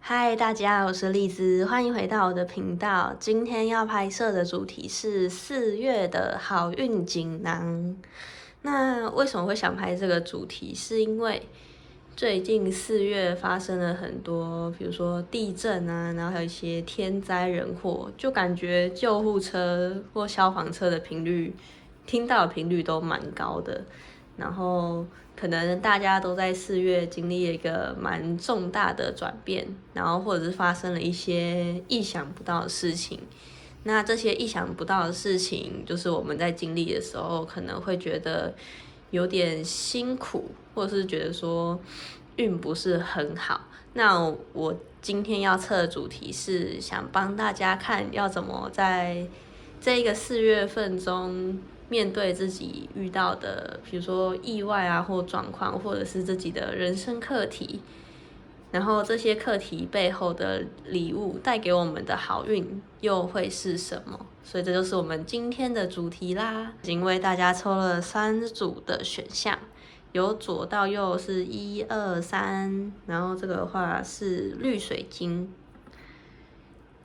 嗨，大家，我是丽兹，欢迎回到我的频道。今天要拍摄的主题是4月的好运锦囊。那为什么会想拍这个主题？是因为最近4月发生了很多，比如说地震啊，然后还有一些天灾人祸，就感觉救护车或消防车的听到的频率都蛮高的。然后可能大家都在4月经历了一个蛮重大的转变，然后或者是发生了一些意想不到的事情。那这些意想不到的事情，就是我们在经历的时候，可能会觉得有点辛苦，或者是觉得说运不是很好。那我今天要测的主题是想帮大家看要怎么在这一个4月份中面对自己遇到的，比如说意外啊或状况，或者是自己的人生课题，然后这些课题背后的礼物带给我们的好运又会是什么？所以这就是我们今天的主题啦。已经为大家抽了3组的选项，由左到右是1、2、3，然后这个的话是绿水晶，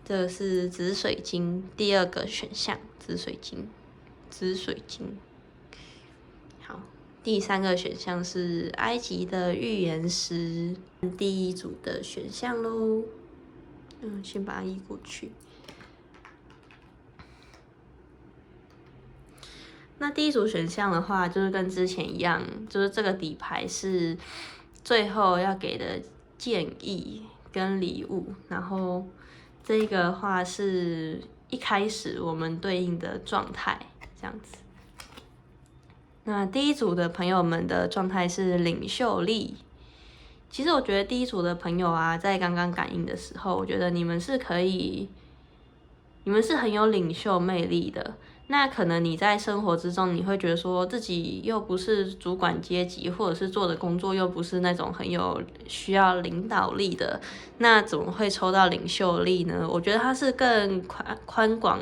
这是紫水晶，第2个选项紫水晶。好，第3个选项是埃及的预言石，第1组的选项咯。先把它移过去。那第1组选项的话，就是跟之前一样，就是这个底牌是最后要给的建议跟礼物，然后这个的话是一开始我们对应的状态，这样子。那第1组的朋友们的状态是领袖力。其实我觉得第1组的朋友啊，在刚刚感应的时候，我觉得你们是很有领袖魅力的。那可能你在生活之中，你会觉得说自己又不是主管阶级，或者是做的工作又不是那种很有需要领导力的，那怎么会抽到领袖力呢？我觉得它是更宽广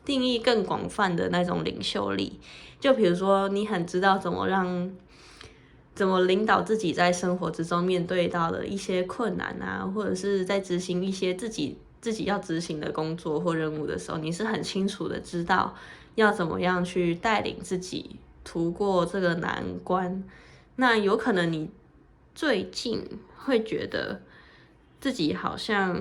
定义更广泛的那种领袖力。就比如说，你很知道怎么领导自己在生活之中面对到的一些困难啊，或者是在执行一些自己要执行的工作或任务的时候，你是很清楚的知道要怎么样去带领自己突过这个难关。那有可能你最近会觉得自己好像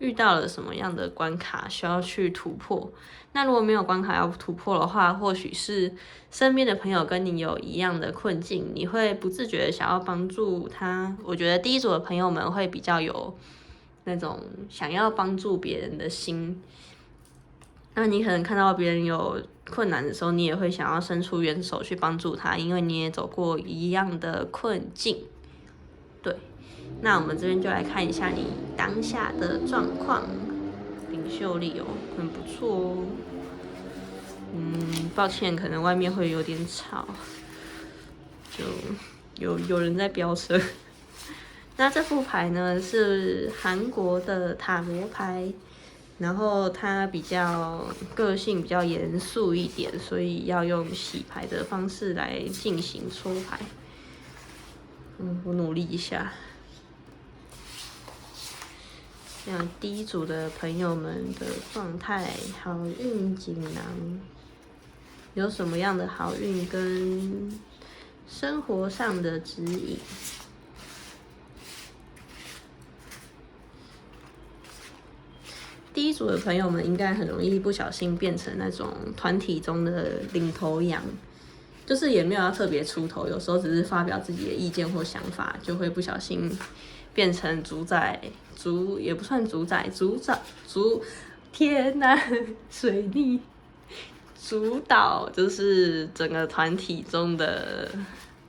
遇到了什么样的关卡需要去突破。那如果没有关卡要突破的话，或许是身边的朋友跟你有一样的困境，你会不自觉的想要帮助他。我觉得第1组的朋友们会比较有那种想要帮助别人的心。那你可能看到别人有困难的时候，你也会想要伸出援手去帮助他，因为你也走过一样的困境。对，那我们这边就来看一下你当下的状况。领袖力哦，很不错哦。抱歉，可能外面会有点吵，就有人在飙车。那这副牌呢是韩国的塔罗牌，然后它比较个性比较严肃一点，所以要用洗牌的方式来进行抽牌。我努力一下。那第1组的朋友们的状态，好运锦囊有什么样的好运跟生活上的指引？第1组的朋友们应该很容易不小心变成那种团体中的领头羊，就是也没有要特别出头，有时候只是发表自己的意见或想法，就会不小心变成也不算天哪，水逆主导，就是整个团体中的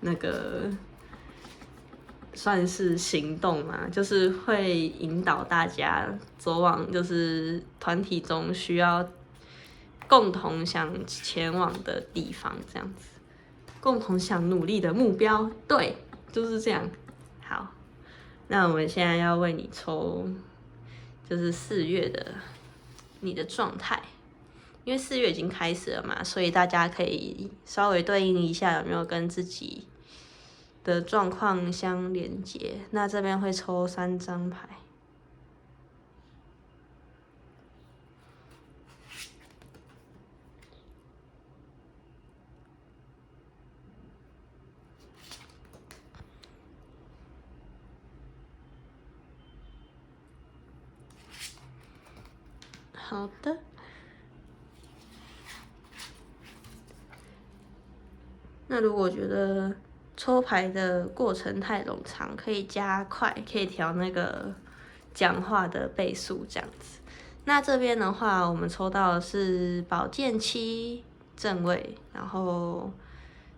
那个算是行动嘛，就是会引导大家走往就是团体中需要共同想前往的地方，这样子，共同想努力的目标，对，就是这样。好，那我们现在要为你抽，就是4月的你的状态。因为4月已经开始了嘛，所以大家可以稍微对应一下有没有跟自己的状况相连接。那这边会抽3张牌。好的。那如果觉得抽牌的过程太冗长，可以加快，可以调那个讲话的倍数这样子。那这边的话，我们抽到的是宝剑7正位，然后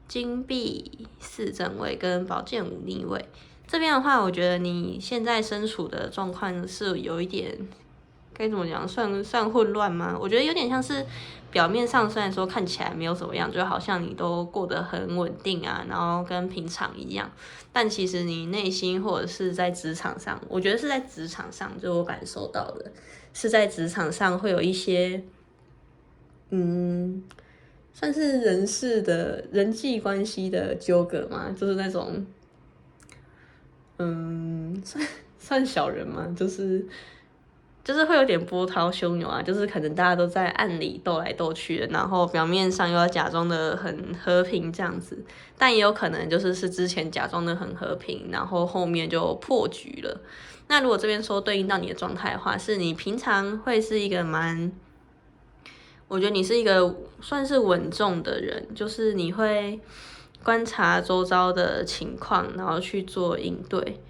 金币4正位跟宝剑5逆位。这边的话，我觉得你现在身处的状况是有一点该怎么讲，算混乱吗？我觉得有点像是表面上虽然说看起来没有怎么样，就好像你都过得很稳定啊，然后跟平常一样，但其实你内心或者是在职场上，我觉得是在职场上，就我感受到的是在职场上会有一些，算是人事的人际关系的纠葛嘛，就是那种，算小人嘛，就是会有点波涛汹涌啊，就是可能大家都在暗里斗来斗去的，然后表面上又要假装的很和平这样子，但也有可能是之前假装的很和平，然后后面就破局了。那如果这边说对应到你的状态的话，是你平常会是一个我觉得你是一个算是稳重的人，就是你会观察周遭的情况，然后去做应对。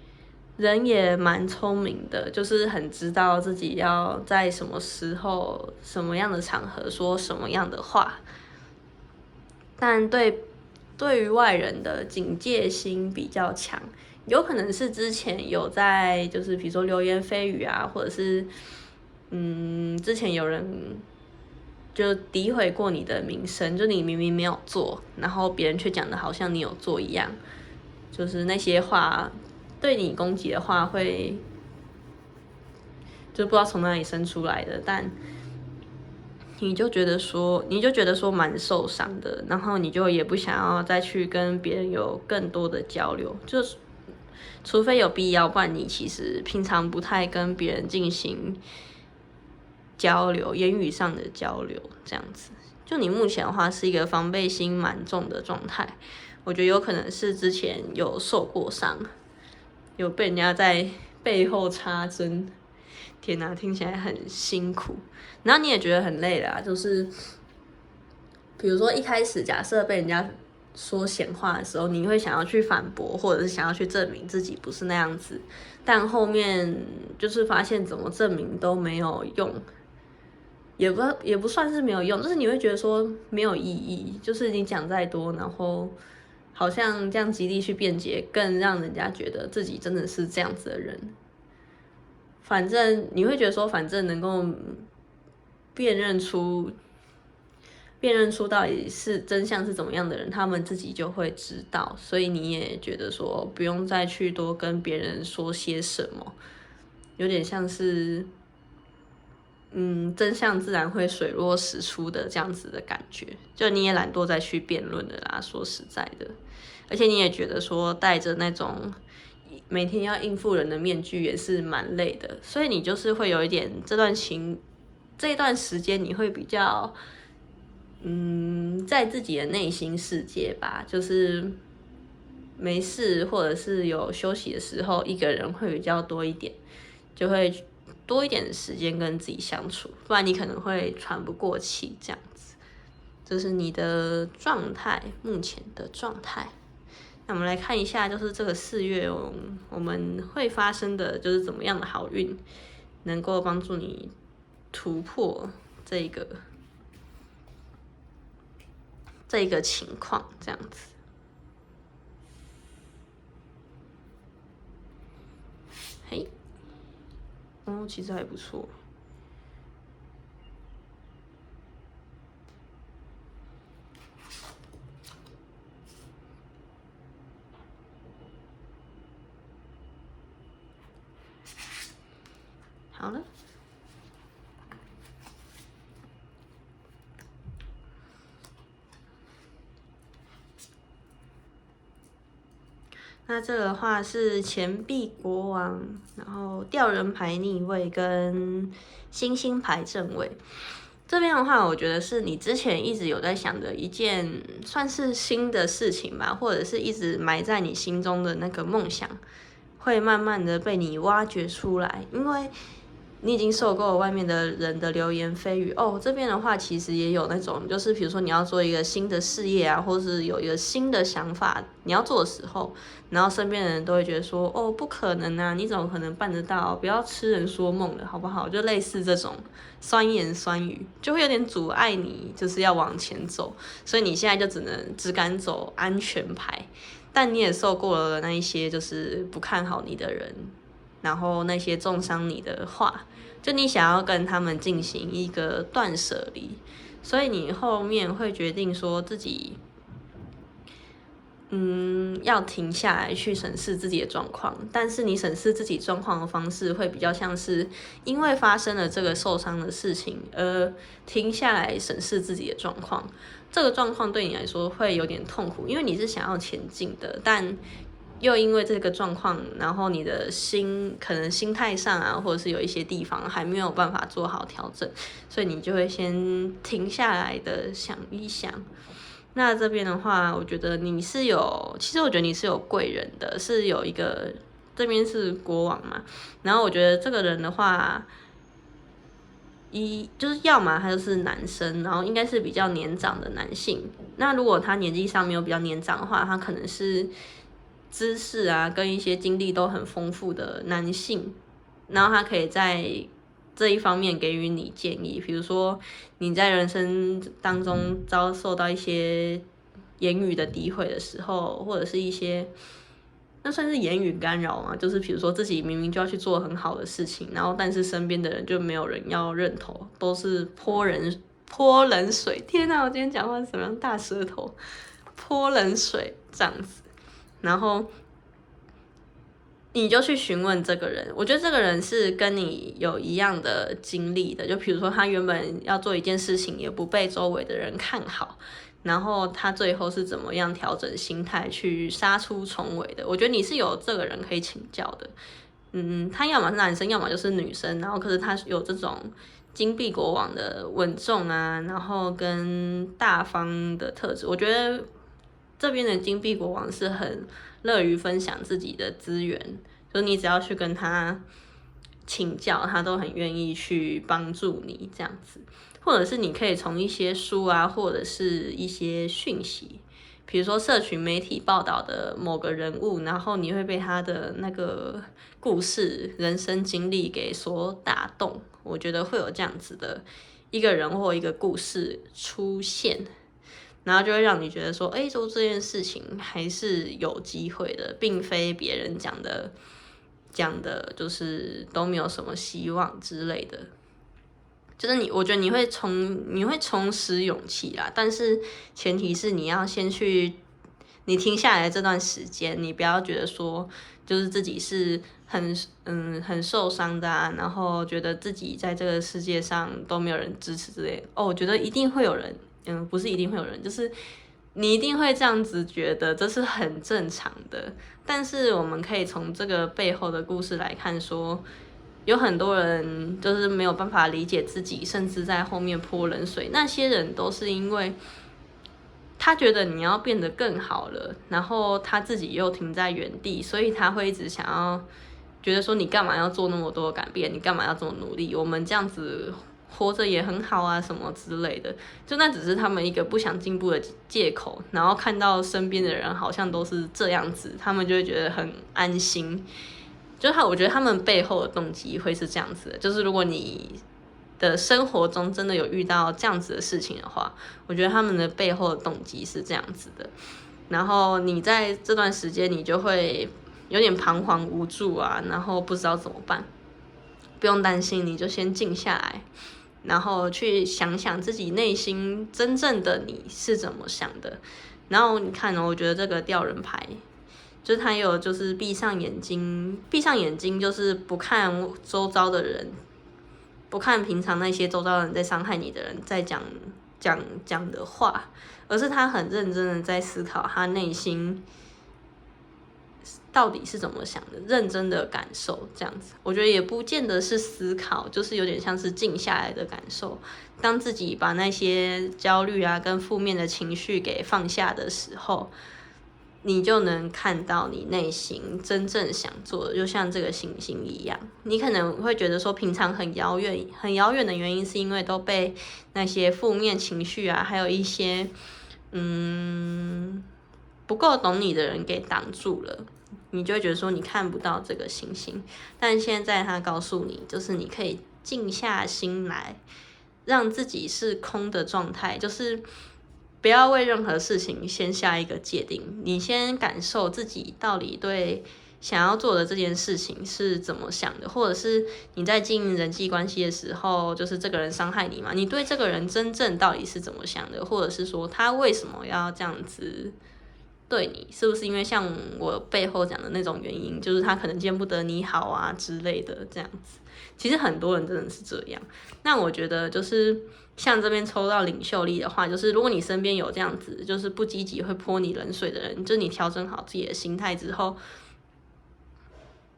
人也蛮聪明的，就是很知道自己要在什么时候、什么样的场合说什么样的话，但对于外人的警戒心比较强，有可能是之前有在就是比如说流言蜚语啊，或者是之前有人就诋毁过你的名声，就你明明没有做，然后别人却讲的好像你有做一样，就是那些话对你攻击的话会就不知道从哪里生出来的，但你就觉得说蛮受伤的，然后你就也不想要再去跟别人有更多的交流，就是除非有必要，不然你其实平常不太跟别人进行交流，言语上的交流这样子。就你目前的话是一个防备心蛮重的状态，我觉得有可能是之前有受过伤，有被人家在背后插针。天哪，听起来很辛苦，然后你也觉得很累啦，就是比如说一开始假设被人家说闲话的时候，你会想要去反驳，或者是想要去证明自己不是那样子，但后面就是发现怎么证明都没有用，也不算是没有用，就是你会觉得说没有意义，就是你讲再多，然后好像这样极力去辩解，更让人家觉得自己真的是这样子的人。反正你会觉得说，反正能够辨认出到底是真相是怎么样的人，他们自己就会知道，所以你也觉得说不用再去多跟别人说些什么，有点像是真相自然会水落石出的这样子的感觉，就你也懒惰再去辩论的啦，说实在的，而且你也觉得说带着那种每天要应付人的面具也是蛮累的，所以你就是会有一点这一段时间你会比较在自己的内心世界吧，就是没事或者是有休息的时候，一个人会比较多一点，就会多一点的时间跟自己相处，不然你可能会喘不过气这样子。这是你的状态，目前的状态。那我们来看一下，就是这个4月我们会发生的就是怎么样的好运，能够帮助你突破这个情况，这样子。嘿，其实还不错。好了，那这个的话是钱币国王，然后吊人牌逆位跟星星牌正位。这边的话，我觉得是你之前一直有在想的一件算是新的事情吧，或者是一直埋在你心中的那个梦想，会慢慢的被你挖掘出来，因为你已经受够了外面的人的流言蜚语哦。这边的话，其实也有那种，就是比如说你要做一个新的事业啊，或是有一个新的想法你要做的时候，然后身边的人都会觉得说，哦，不可能啊，你怎么可能办得到？不要痴人说梦了，好不好？就类似这种酸言酸语，就会有点阻碍你，就是要往前走。所以你现在就只敢走安全牌，但你也受过了那一些就是不看好你的人，然后那些重伤你的话，就你想要跟他们进行一个断舍离，所以你后面会决定说自己，要停下来去审视自己的状况，但是你审视自己状况的方式会比较像是因为发生了这个受伤的事情而停下来审视自己的状况。这个状况对你来说会有点痛苦，因为你是想要前进的，但又因为这个状况，然后你的可能心态上啊，或者是有一些地方还没有办法做好调整，所以你就会先停下来的想一想。那这边的话，我觉得你是有，其实我觉得你是有贵人的，是有一个，这边是国王嘛，然后我觉得这个人的话，就是要么他就是男生，然后应该是比较年长的男性。那如果他年纪上没有比较年长的话，他可能是知识啊跟一些经历都很丰富的男性，然后他可以在这一方面给予你建议，比如说你在人生当中遭受到一些言语的诋毁的时候，或者是一些那算是言语干扰嘛，就是比如说自己明明就要去做很好的事情，然后但是身边的人就没有人要认同，都是泼冷水。天哪，我今天讲话是什么样大舌头？泼冷水这样子，然后你就去询问这个人，我觉得这个人是跟你有一样的经历的，就比如说他原本要做一件事情，也不被周围的人看好，然后他最后是怎么样调整心态去杀出重围的。我觉得你是有这个人可以请教的。他要么是男生，要么就是女生，然后可是他有这种金币国王的稳重啊，然后跟大方的特质。我觉得这边的金币国王是很乐于分享自己的资源，就你只要去跟他请教，他都很愿意去帮助你这样子。或者是你可以从一些书啊，或者是一些讯息，比如说社群媒体报道的某个人物，然后你会被他的那个故事、人生经历给所打动。我觉得会有这样子的一个人或一个故事出现，然后就会让你觉得说，做这件事情还是有机会的，并非别人讲的就是都没有什么希望之类的。就是我觉得你会重拾勇气啦，但是前提是你要先去，你停下来这段时间，你不要觉得说就是自己是很受伤的啊，然后觉得自己在这个世界上都没有人支持之类的。我觉得一定会有人，不是一定会有人，就是你一定会这样子觉得，这是很正常的。但是我们可以从这个背后的故事来看说。有很多人就是没有办法理解自己，甚至在后面泼冷水。那些人都是因为他觉得你要变得更好了，然后他自己又停在原地，所以他会一直想要觉得说你干嘛要做那么多改变，你干嘛要这么努力，我们这样子活着也很好啊什么之类的。就那只是他们一个不想进步的借口，然后看到身边的人好像都是这样子，他们就会觉得很安心。我觉得他们背后的动机会是这样子的，就是如果你的生活中真的有遇到这样子的事情的话，我觉得他们的背后的动机是这样子的。然后你在这段时间，你就会有点彷徨无助啊，然后不知道怎么办。不用担心，你就先静下来，然后去想想自己内心真正的你是怎么想的。然后你看我觉得这个吊人牌。就是他有就是闭上眼睛就是不看周遭的人，不看平常那些周遭的人在伤害你的人在讲的话，而是他很认真的在思考他内心到底是怎么想的，认真的感受这样子。我觉得也不见得是思考，就是有点像是静下来的感受。当自己把那些焦虑啊跟负面的情绪给放下的时候，你就能看到你内心真正想做的，就像这个星星一样。你可能会觉得说平常很遥远的原因，是因为都被那些负面情绪啊，还有一些不够懂你的人给挡住了。你就会觉得说你看不到这个星星，但现在他告诉你，就是你可以静下心来，让自己是空的状态，就是不要为任何事情先下一个界定，你先感受自己到底对想要做的这件事情是怎么想的，或者是你在经营人际关系的时候，就是这个人伤害你嘛，你对这个人真正到底是怎么想的，或者是说他为什么要这样子对你，是不是因为像我背后讲的那种原因，就是他可能见不得你好啊之类的这样子。其实很多人真的是这样。那我觉得就是像这边抽到领袖力的话，就是如果你身边有这样子就是不积极会泼你冷水的人，就是你调整好自己的心态之后，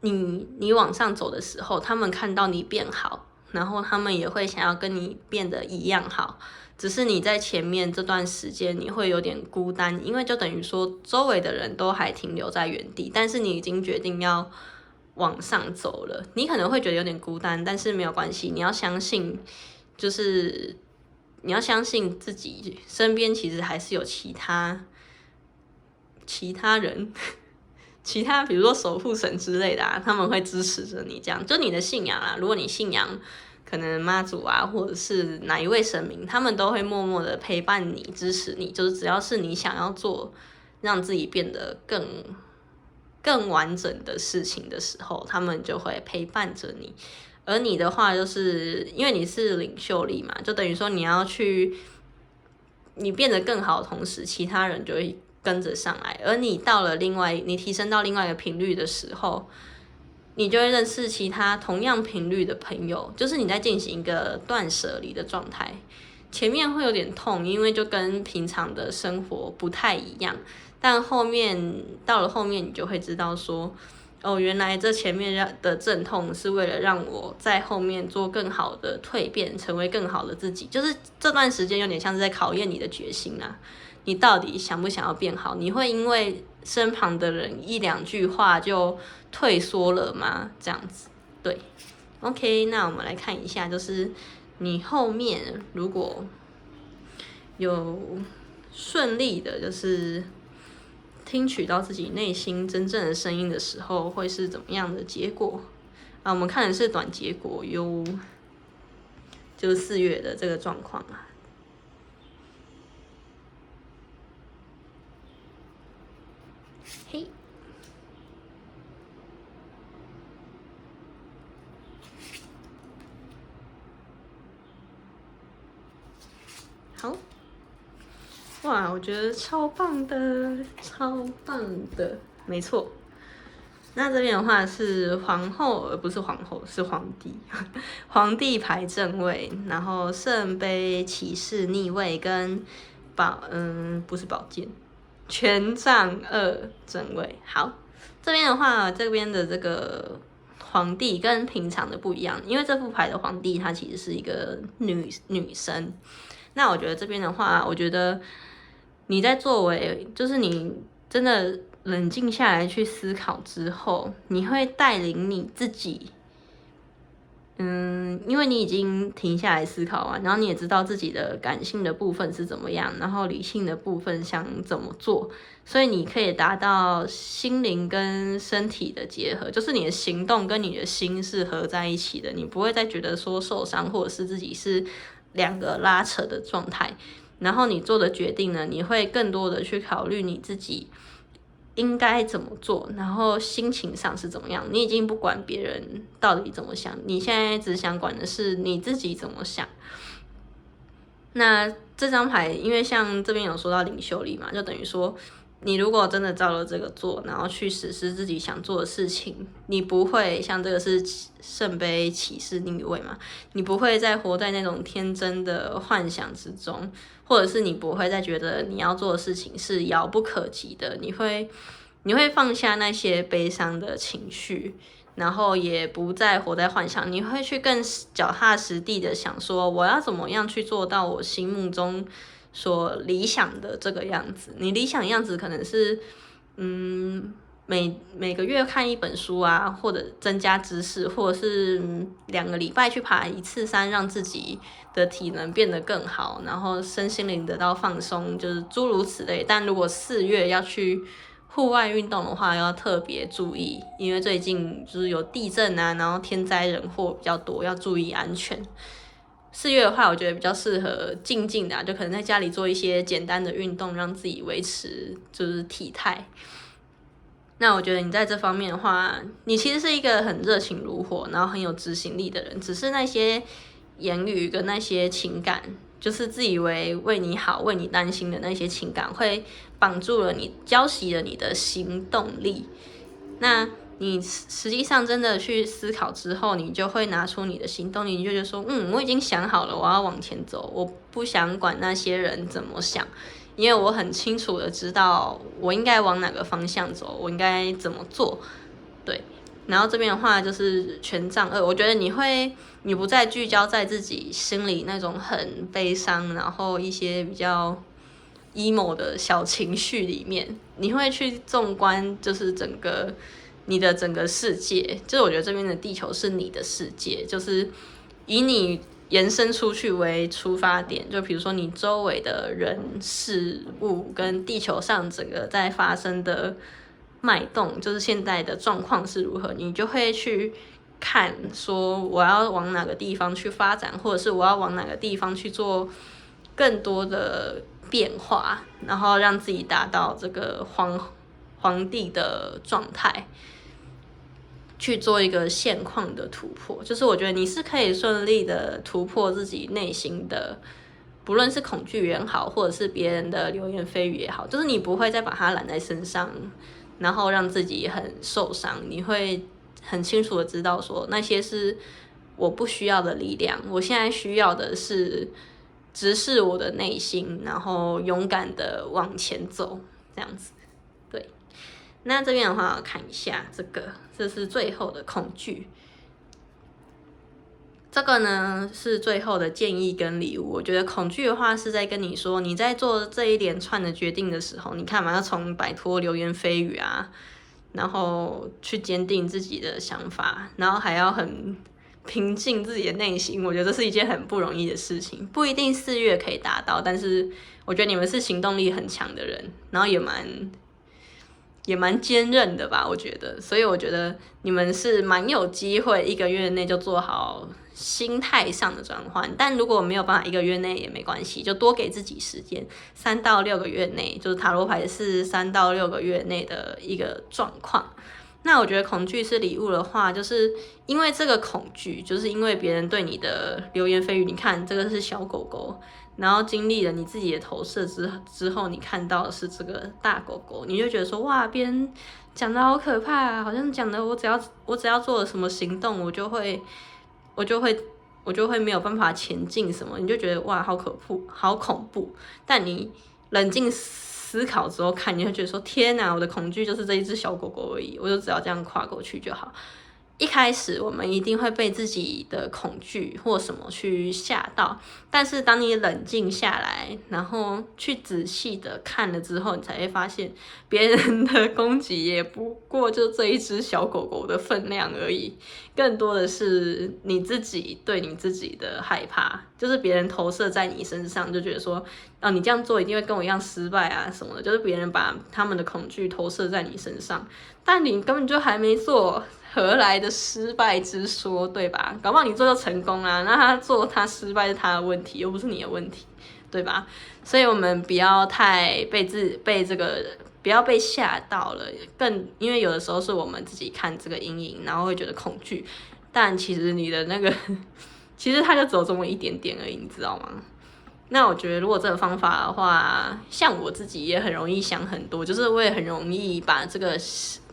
你往上走的时候，他们看到你变好，然后他们也会想要跟你变得一样好。只是你在前面这段时间你会有点孤单，因为就等于说周围的人都还停留在原地，但是你已经决定要往上走了。你可能会觉得有点孤单，但是没有关系，你要相信，就是你要相信自己身边其实还是有其他人其他比如说守护神之类的啊，他们会支持着你，这样就你的信仰啊，如果你信仰可能妈祖啊，或者是哪一位神明，他们都会默默的陪伴你，支持你。就是只要是你想要做，让自己变得更完整的事情的时候，他们就会陪伴着你。而你的话，就是因为你是领袖力嘛，就等于说你要去，你变得更好的同时，其他人就会跟着上来。而你到了你提升到另外一个频率的时候，你就会认识其他同样频率的朋友，就是你在进行一个断舍离的状态。前面会有点痛，因为就跟平常的生活不太一样，但到了后面，你就会知道说，哦，原来这前面的阵痛是为了让我在后面做更好的蜕变，成为更好的自己。就是这段时间有点像是在考验你的决心啊，你到底想不想要变好？你会因为身旁的人一两句话就退缩了吗？这样子，对。OK， 那我们来看一下，就是你后面如果有顺利的，就是听取到自己内心真正的声音的时候，会是怎么样的结果？我们看的是短结果哟，就是4月的这个状况啊。嘿，好，哇，我觉得超棒的，超棒的，没错。那这边的话是皇后，不是皇后，是皇帝，皇帝牌正位，然后圣杯骑士逆位跟不是宝剑，权杖2正位。好，这边的话，这边的这个皇帝跟平常的不一样，因为这副牌的皇帝她其实是一个女生。那我觉得这边的话，我觉得你在作为，就是你真的冷静下来去思考之后，你会带领你自己，因为你已经停下来思考完，然后你也知道自己的感性的部分是怎么样，然后理性的部分想怎么做，所以你可以达到心灵跟身体的结合，就是你的行动跟你的心是合在一起的，你不会再觉得说受伤或者是自己是两个拉扯的状态。然后你做的决定呢，你会更多的去考虑你自己应该怎么做，然后心情上是怎么样。你已经不管别人到底怎么想，你现在只想管的是你自己怎么想。那这张牌，因为像这边有说到领袖力嘛，就等于说，你如果真的照了这个做，然后去实施自己想做的事情，你不会像这个是圣杯骑士逆位嘛，你不会再活在那种天真的幻想之中，或者是你不会再觉得你要做的事情是遥不可及的，你会你会放下那些悲伤的情绪，然后也不再活在幻想，你会去更脚踏实地的想说，我要怎么样去做到我心目中所理想的这个样子。你理想样子可能是，每个月看一本书啊，或者增加知识，或者是2个礼拜去爬1次山，让自己的体能变得更好，然后身心灵得到放松，就是诸如此类。但如果4月要去户外运动的话，要特别注意，因为最近就是有地震啊，然后天灾人祸比较多，要注意安全。4月的话，我觉得比较适合静静的就可能在家里做一些简单的运动，让自己维持就是体态。那我觉得你在这方面的话，你其实是一个很热情如火，然后很有执行力的人，只是那些言语跟那些情感，就是自以为为你好、为你担心的那些情感，会绑住了你，浇熄了你的行动力。那你实际上真的去思考之后，你就会拿出你的行动力，你就觉得说，我已经想好了，我要往前走，我不想管那些人怎么想。因为我很清楚的知道我应该往哪个方向走，我应该怎么做，对。然后这边的话就是权杖2，我觉得你不再聚焦在自己心里那种很悲伤，然后一些比较 emo 的小情绪里面，你会去纵观就是你的整个世界，就是我觉得这边的地球是你的世界，就是以你延伸出去为出发点，就比如说你周围的人事物跟地球上整个在发生的脉动，就是现在的状况是如何，你就会去看说我要往哪个地方去发展，或者是我要往哪个地方去做更多的变化，然后让自己达到这个皇帝的状态，去做一个现况的突破。就是我觉得你是可以顺利的突破自己内心的，不论是恐惧也好，或者是别人的流言蜚语也好，就是你不会再把它揽在身上，然后让自己很受伤。你会很清楚的知道说，那些是我不需要的力量，我现在需要的是直视我的内心，然后勇敢的往前走，这样子。对，那这边的话，我看一下这是最后的恐惧。这个呢是最后的建议跟礼物。我觉得恐惧的话是在跟你说，你在做这一连串的决定的时候，你看嘛，要从摆脱流言蜚语啊，然后去坚定自己的想法，然后还要很平静自己的内心。我觉得这是一件很不容易的事情，不一定4月可以达到，但是我觉得你们是行动力很强的人，然后也蛮坚韧的吧，我觉得。所以我觉得你们是蛮有机会1个月内就做好心态上的转换，但如果没有办法1个月内也没关系，就多给自己时间，3到6个月内，就是塔罗牌是3到6个月内的一个状况。那我觉得恐惧是礼物的话，就是因为这个恐惧，就是因为别人对你的流言蜚语，你看这个是小狗狗，然后经历了你自己的投射之后，你看到的是这个大狗狗，你就觉得说，哇，别人讲的好可怕啊，好像讲的我只要做了什么行动，我就会没有办法前进什么，你就觉得哇，好恐怖。但你冷静思考之后看，你会觉得说，天哪，我的恐惧就是这一只小狗狗而已，我就只要这样跨过去就好。一开始我们一定会被自己的恐惧或什么去吓到，但是当你冷静下来，然后去仔细的看了之后，你才会发现别人的攻击也不过就这一只小狗狗的分量而已，更多的是你自己对你自己的害怕，就是别人投射在你身上，就觉得说，你这样做一定会跟我一样失败啊什么的，就是别人把他们的恐惧投射在你身上，但你根本就还没做，何来的失败之说，对吧？搞不好你做就成功啦，那他做他失败是他的问题，又不是你的问题，对吧？所以我们不要太不要被吓到了，因为有的时候是我们自己看这个阴影，然后会觉得恐惧，但其实你的那个其实它就只有这么一点点而已，你知道吗？那我觉得如果这个方法的话，像我自己也很容易想很多，就是我也很容易把这个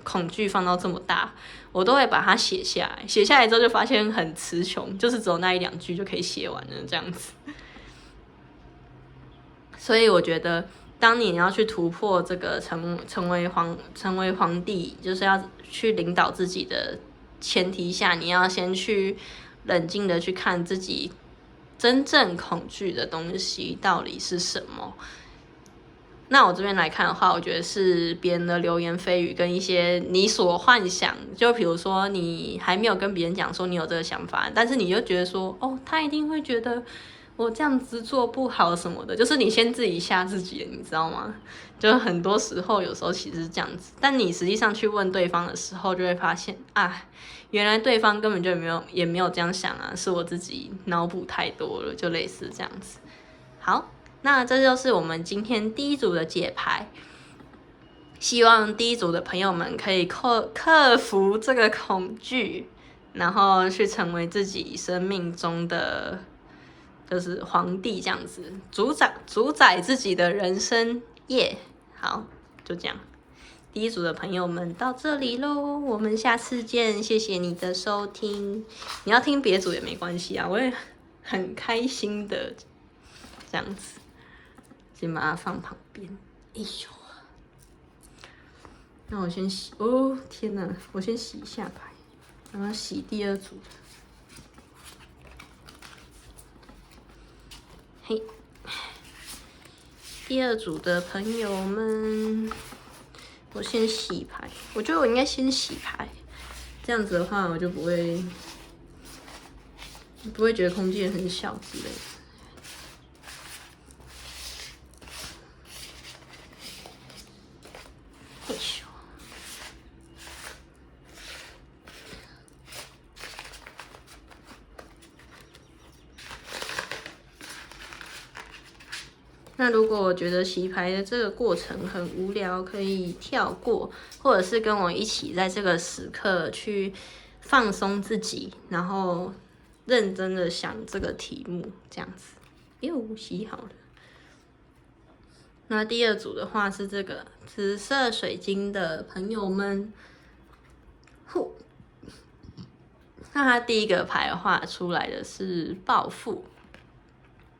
恐惧放到这么大，我都会把它写下来，写下来之后就发现很词穷，就是只有那1-2句就可以写完了这样子。所以我觉得当你要去突破这个成为皇帝，就是要去领导自己的前提下，你要先去冷静的去看自己真正恐惧的东西到底是什么。那我这边来看的话，我觉得是别人的流言蜚语跟一些你所幻想，就比如说你还没有跟别人讲说你有这个想法，但是你就觉得说，哦，他一定会觉得我这样子做不好什么的，就是你先自己吓自己，你知道吗？就很多时候，有时候其实是这样子，但你实际上去问对方的时候，就会发现啊，原来对方根本就也没有这样想啊，是我自己脑补太多了，就类似这样子。好。那这就是我们今天第一组的解牌，希望第一组的朋友们可以克服这个恐惧，然后去成为自己生命中的就是皇帝这样子，主宰自己的人生耶。好，就这样。第一组的朋友们到这里咯，我们下次见，谢谢你的收听。你要听别组也没关系啊，我也很开心的这样子。先把它放旁边。哎呦，那我先洗。哦，天哪！我先洗一下牌，然后洗第二组。嘿，第二组的朋友们，我先洗牌。我觉得我应该先洗牌，这样子的话，我就不会觉得空间很小之类的。那如果我觉得洗牌的这个过程很无聊，可以跳过，或者是跟我一起在这个时刻去放松自己，然后认真的想这个题目，这样子。哟，洗好了。那第二组的话是这个紫色水晶的朋友们，那他第一个牌画出来的是报复。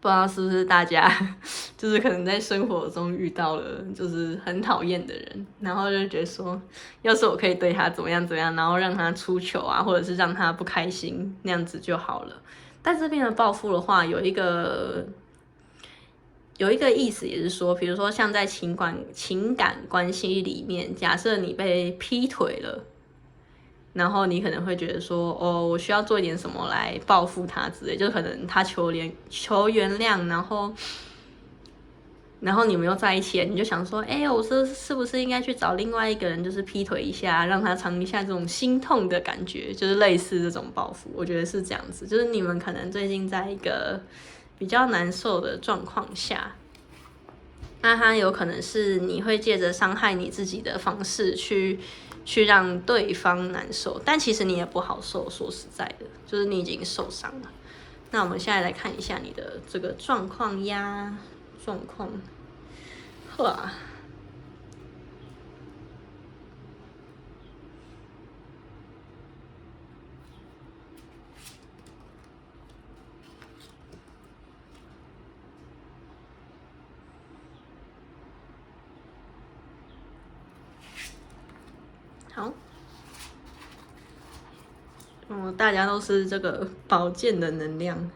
不知道是不是大家就是可能在生活中遇到了就是很讨厌的人，然后就觉得说，要是我可以对他怎么样怎么样，然后让他出糗啊，或者是让他不开心那样子就好了。但这边的报复的话，有一个意思，也是说，比如说像在情感关系里面，假设你被劈腿了。然后你可能会觉得说，哦，我需要做一点什么来报复他之类，就可能他求原谅，然后你们又在一起了，你就想说，我是不是应该去找另外一个人，就是劈腿一下，让他尝一下这种心痛的感觉，就是类似这种报复，我觉得是这样子，就是你们可能最近在一个比较难受的状况下，那他有可能是你会借着伤害你自己的方式去让对方难受，但其实你也不好受。说实在的，就是你已经受伤了。那我们现在来看一下你的这个状况。呵，好。大家都是这个宝剑的能量，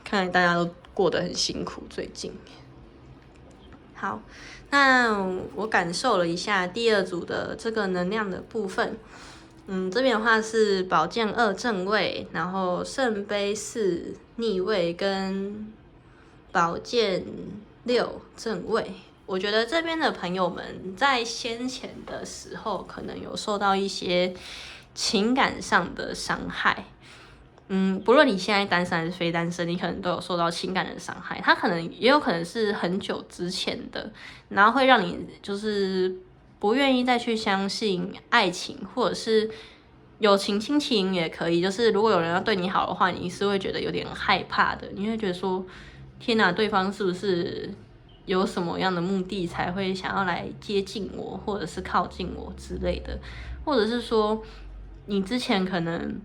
看来大家都过得很辛苦最近。好，那我感受了一下第二组的这个能量的部分。这边的话是宝剑2正位，然后圣杯4逆位跟宝剑6正位。我觉得这边的朋友们在先前的时候，可能有受到一些情感上的伤害。不论你现在单身还是非单身，你可能都有受到情感的伤害。它也有可能是很久之前的，然后会让你就是不愿意再去相信爱情，或者是友情、亲情也可以。就是如果有人要对你好的话，你是会觉得有点害怕的。你会觉得说，天哪，对方是不是有什么样的目的才会想要来接近我，或者是靠近我之类的，或者是说你之前可能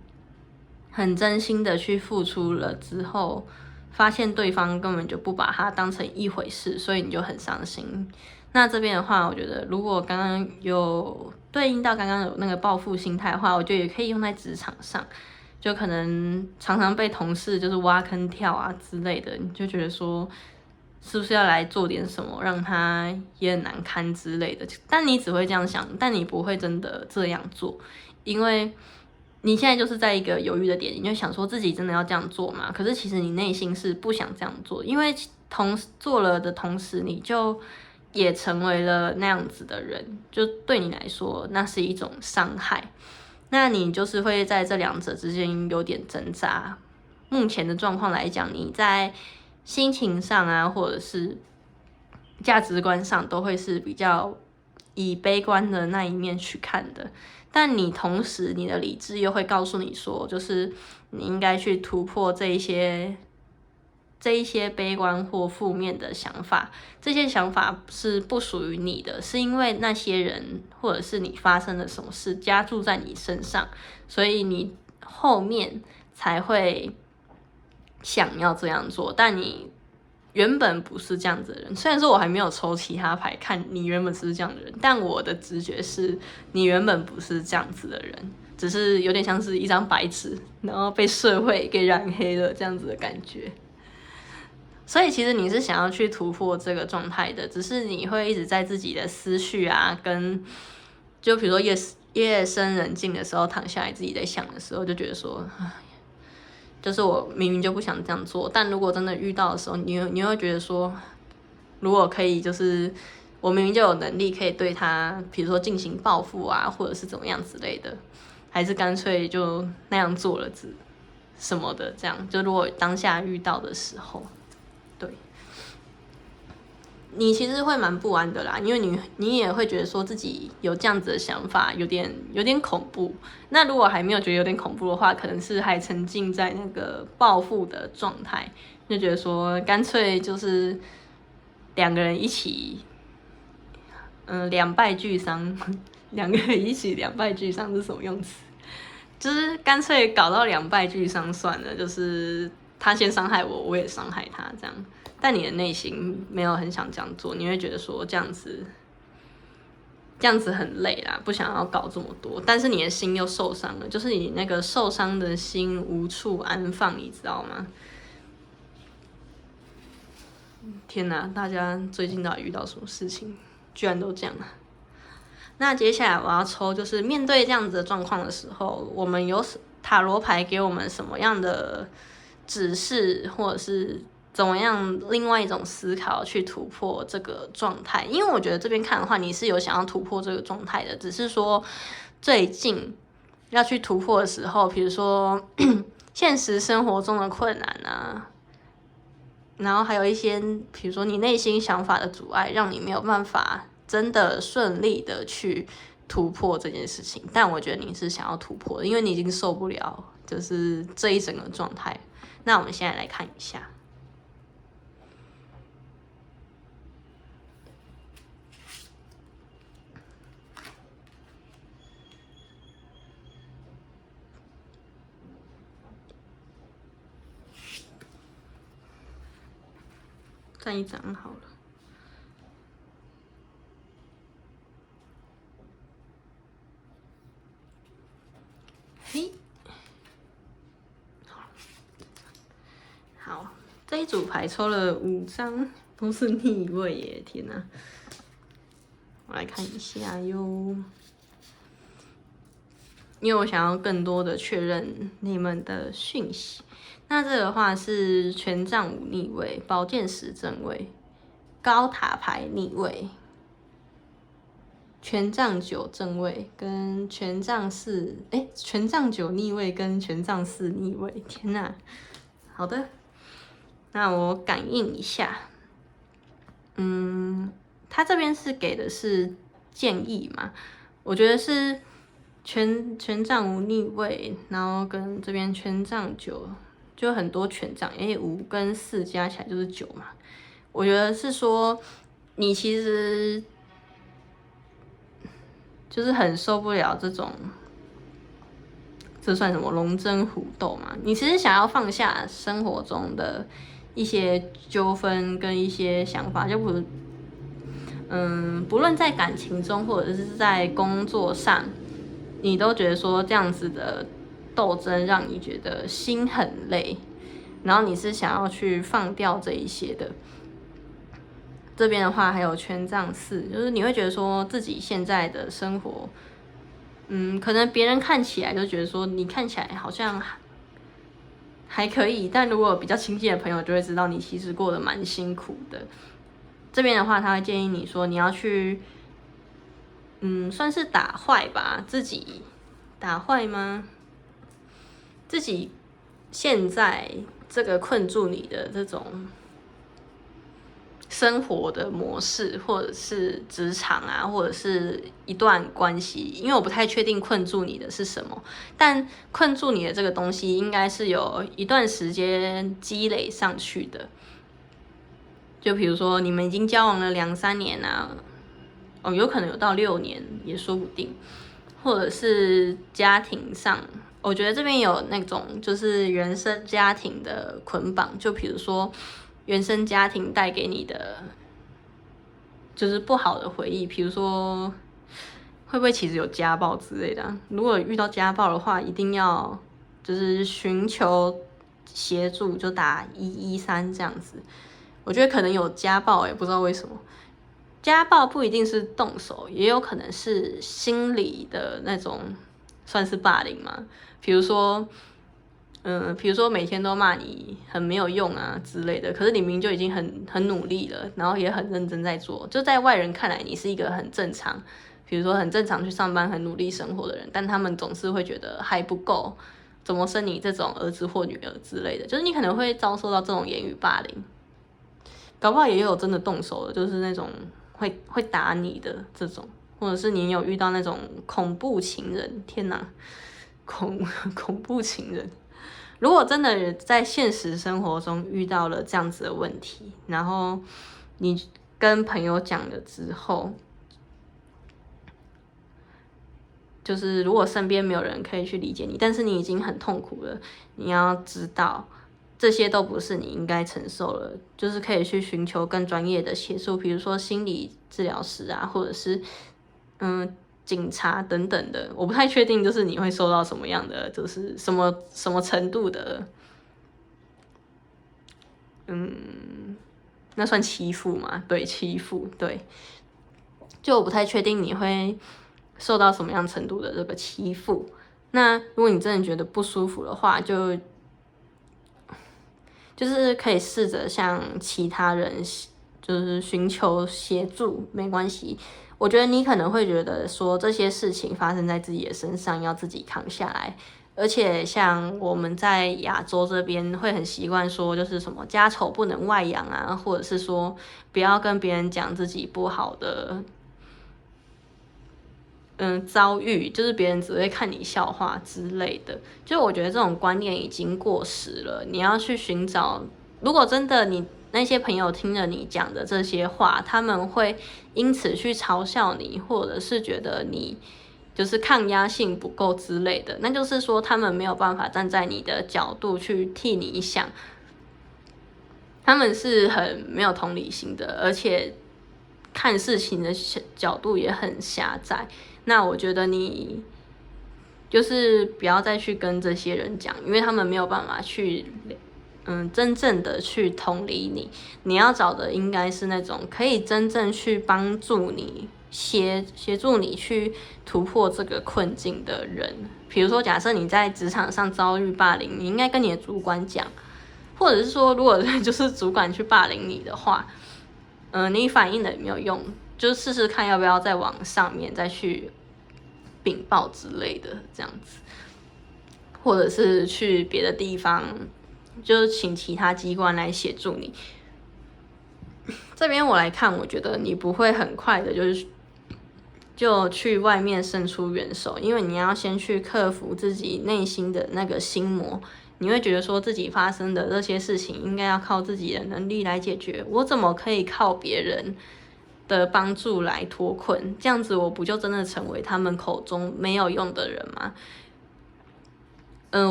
很真心的去付出了之后，发现对方根本就不把它当成一回事，所以你就很伤心。那这边的话，我觉得如果刚刚有对应到刚刚有那个报复心态的话，我觉得也可以用在职场上，就可能常常被同事就是挖坑跳啊之类的，你就觉得说是不是要来做点什么，让他也很难堪之类的。但你只会这样想，但你不会真的这样做，因为你现在就是在一个犹豫的点，你就想说自己真的要这样做嘛？可是其实你内心是不想这样做，因为做了的同时，你就也成为了那样子的人，就对你来说那是一种伤害。那你就是会在这两者之间有点挣扎。目前的状况来讲，你在心情上啊，或者是价值观上，都会是比较以悲观的那一面去看的。但你同时，你的理智又会告诉你说，就是你应该去突破这一些悲观或负面的想法。这些想法是不属于你的，是因为那些人或者是你发生了什么事加注在你身上，所以你后面才会想要这样做。但你原本不是这样子的人，虽然说我还没有抽其他牌看你原本是这样的人，但我的直觉是你原本不是这样子的人，只是有点像是一张白纸，然后被社会给染黑了这样子的感觉。所以其实你是想要去突破这个状态的，只是你会一直在自己的思绪啊，跟就比如说夜深人静的时候躺下来自己在想的时候，就觉得说，就是我明明就不想这样做，但如果真的遇到的时候，你会觉得说，如果可以，就是我明明就有能力可以对他，比如说进行报复啊，或者是怎么样之类的，还是干脆就那样做了什么的，这样就如果当下遇到的时候，对，你其实会蛮不安的啦，因为你也会觉得说自己有这样子的想法，有点恐怖。那如果还没有觉得有点恐怖的话，可能是还沉浸在那个报复的状态，就觉得说干脆就是两个人一起，两败俱伤，两个人一起两败俱伤是什么用词？就是干脆搞到两败俱伤算了，就是他先伤害我，我也伤害他这样。但你的内心没有很想这样做，你会觉得说这样子很累啦，不想要搞这么多。但是你的心又受伤了，就是你那个受伤的心无处安放，你知道吗？天哪，大家最近到底遇到什么事情，居然都这样啊！那接下来我要抽，就是面对这样子的状况的时候，我们有塔罗牌给我们什么样的指示，或者是怎么样另外一种思考去突破这个状态？因为我觉得这边看的话，你是有想要突破这个状态的，只是说最近要去突破的时候，比如说现实生活中的困难啊，然后还有一些比如说你内心想法的阻碍，让你没有办法真的顺利的去突破这件事情。但我觉得你是想要突破的，因为你已经受不了就是这一整个状态。那我们现在来看一下。站一张好了。嘿，好，这一组牌抽了5张，都是逆位耶！天哪，我来看一下哟，因为我想要更多的确认你们的讯息。那这个的话是权杖5逆位、宝剑10正位、高塔牌逆位、权杖9正位跟权杖9逆位跟权杖4逆位。天哪，好的，那我感应一下。他这边是给的是建议嘛？我觉得是权杖5逆位，然后跟这边权杖9。就很多权杖，5跟4加起来就是9嘛。我觉得是说，你其实就是很受不了这种，这算什么龙争虎斗嘛？你其实想要放下生活中的一些纠纷跟一些想法，就不论在感情中或者是在工作上，你都觉得说这样子的斗争让你觉得心很累，然后你是想要去放掉这一些的。这边的话还有权杖4，就是你会觉得说自己现在的生活，可能别人看起来就觉得说你看起来好像还可以，但如果比较亲近的朋友就会知道你其实过得蛮辛苦的。这边的话，他会建议你说你要去，算是打坏吧，自己打坏吗？自己现在这个困住你的这种生活的模式，或者是职场啊，或者是一段关系，因为我不太确定困住你的是什么，但困住你的这个东西应该是有一段时间积累上去的。就比如说你们已经交往了2-3年啊，有可能有到6年也说不定，或者是家庭上，我觉得这边有那种就是原生家庭的捆绑，就比如说原生家庭带给你的就是不好的回忆，比如说会不会其实有家暴之类的如果遇到家暴的话，一定要就是寻求协助，就打113这样子。我觉得可能有家暴不知道为什么。家暴不一定是动手，也有可能是心理的那种，算是霸凌嘛。比如说每天都骂你很没有用啊之类的，可是你明明就已经很努力了，然后也很认真在做，就在外人看来你是一个很正常，比如说很正常去上班、很努力生活的人，但他们总是会觉得还不够，怎么生你这种儿子或女儿之类的，就是你可能会遭受到这种言语霸凌。搞不好也有真的动手的，就是那种会打你的这种，或者是你有遇到那种恐怖情人，天哪，恐怖情人。如果真的在现实生活中遇到了这样子的问题，然后你跟朋友讲了之后，就是如果身边没有人可以去理解你，但是你已经很痛苦了，你要知道这些都不是你应该承受了，就是可以去寻求更专业的协助，比如说心理治疗师啊，或者是警察等等的。我不太确定就是你会受到什么样的，就是什么程度的那算欺负吗？对，欺负，对，就我不太确定你会受到什么样程度的这个欺负。那如果你真的觉得不舒服的话，就是可以试着向其他人就是寻求协助，没关系。我觉得你可能会觉得说这些事情发生在自己的身上，要自己扛下来。而且像我们在亚洲这边会很习惯说，就是什么家丑不能外扬啊，或者是说不要跟别人讲自己不好的遭遇，就是别人只会看你笑话之类的。就我觉得这种观念已经过时了，你要去寻找，如果真的你那些朋友听了你讲的这些话，他们会因此去嘲笑你，或者是觉得你就是抗压性不够之类的，那就是说他们没有办法站在你的角度去替你想，他们是很没有同理心的，而且看事情的角度也很狭窄。那我觉得你就是不要再去跟这些人讲，因为他们没有办法去真正的去同理你。你要找的应该是那种可以真正去帮助你协助你去突破这个困境的人。比如说假设你在职场上遭遇霸凌，你应该跟你的主管讲，或者是说如果就是主管去霸凌你的话，你反应的也没有用，就试试看要不要再往上面再去禀报之类的这样子，或者是去别的地方，就请其他机关来协助你。这边我来看，我觉得你不会很快的就去外面伸出援手，因为你要先去克服自己内心的那个心魔。你会觉得说自己发生的这些事情应该要靠自己的能力来解决，我怎么可以靠别人的帮助来脱困？这样子我不就真的成为他们口中没有用的人吗？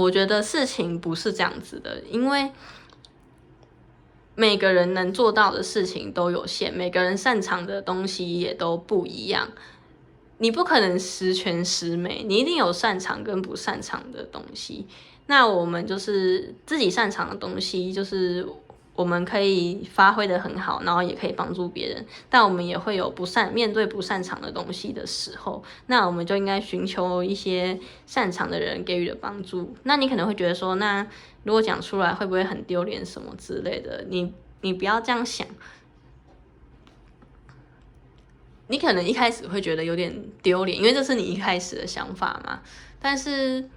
我觉得事情不是这样子的，因为每个人能做到的事情都有限，每个人擅长的东西也都不一样。你不可能十全十美，你一定有擅长跟不擅长的东西。那我们就是自己擅长的东西，就是我们可以发挥的很好，然后也可以帮助别人。但我们也会有面对不擅长的东西的时候，那我们就应该寻求一些擅长的人给予的帮助。那你可能会觉得说，那如果讲出来会不会很丢脸什么之类的？你不要这样想。你可能一开始会觉得有点丢脸，因为这是你一开始的想法嘛。但是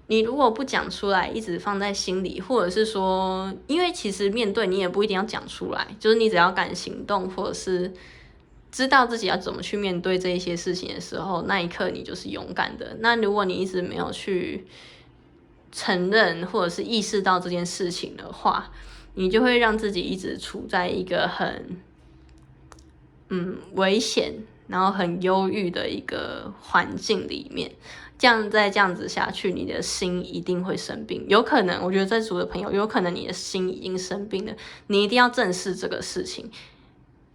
你如果不讲出来，一直放在心里，或者是说，因为其实面对你也不一定要讲出来，就是你只要敢行动，或者是知道自己要怎么去面对这一些事情的时候，那一刻你就是勇敢的。那如果你一直没有去承认或者是意识到这件事情的话，你就会让自己一直处在一个很危险，然后很忧郁的一个环境里面。再这样子下去，你的心一定会生病。有可能，我觉得在组的朋友，有可能你的心已经生病了。你一定要正视这个事情。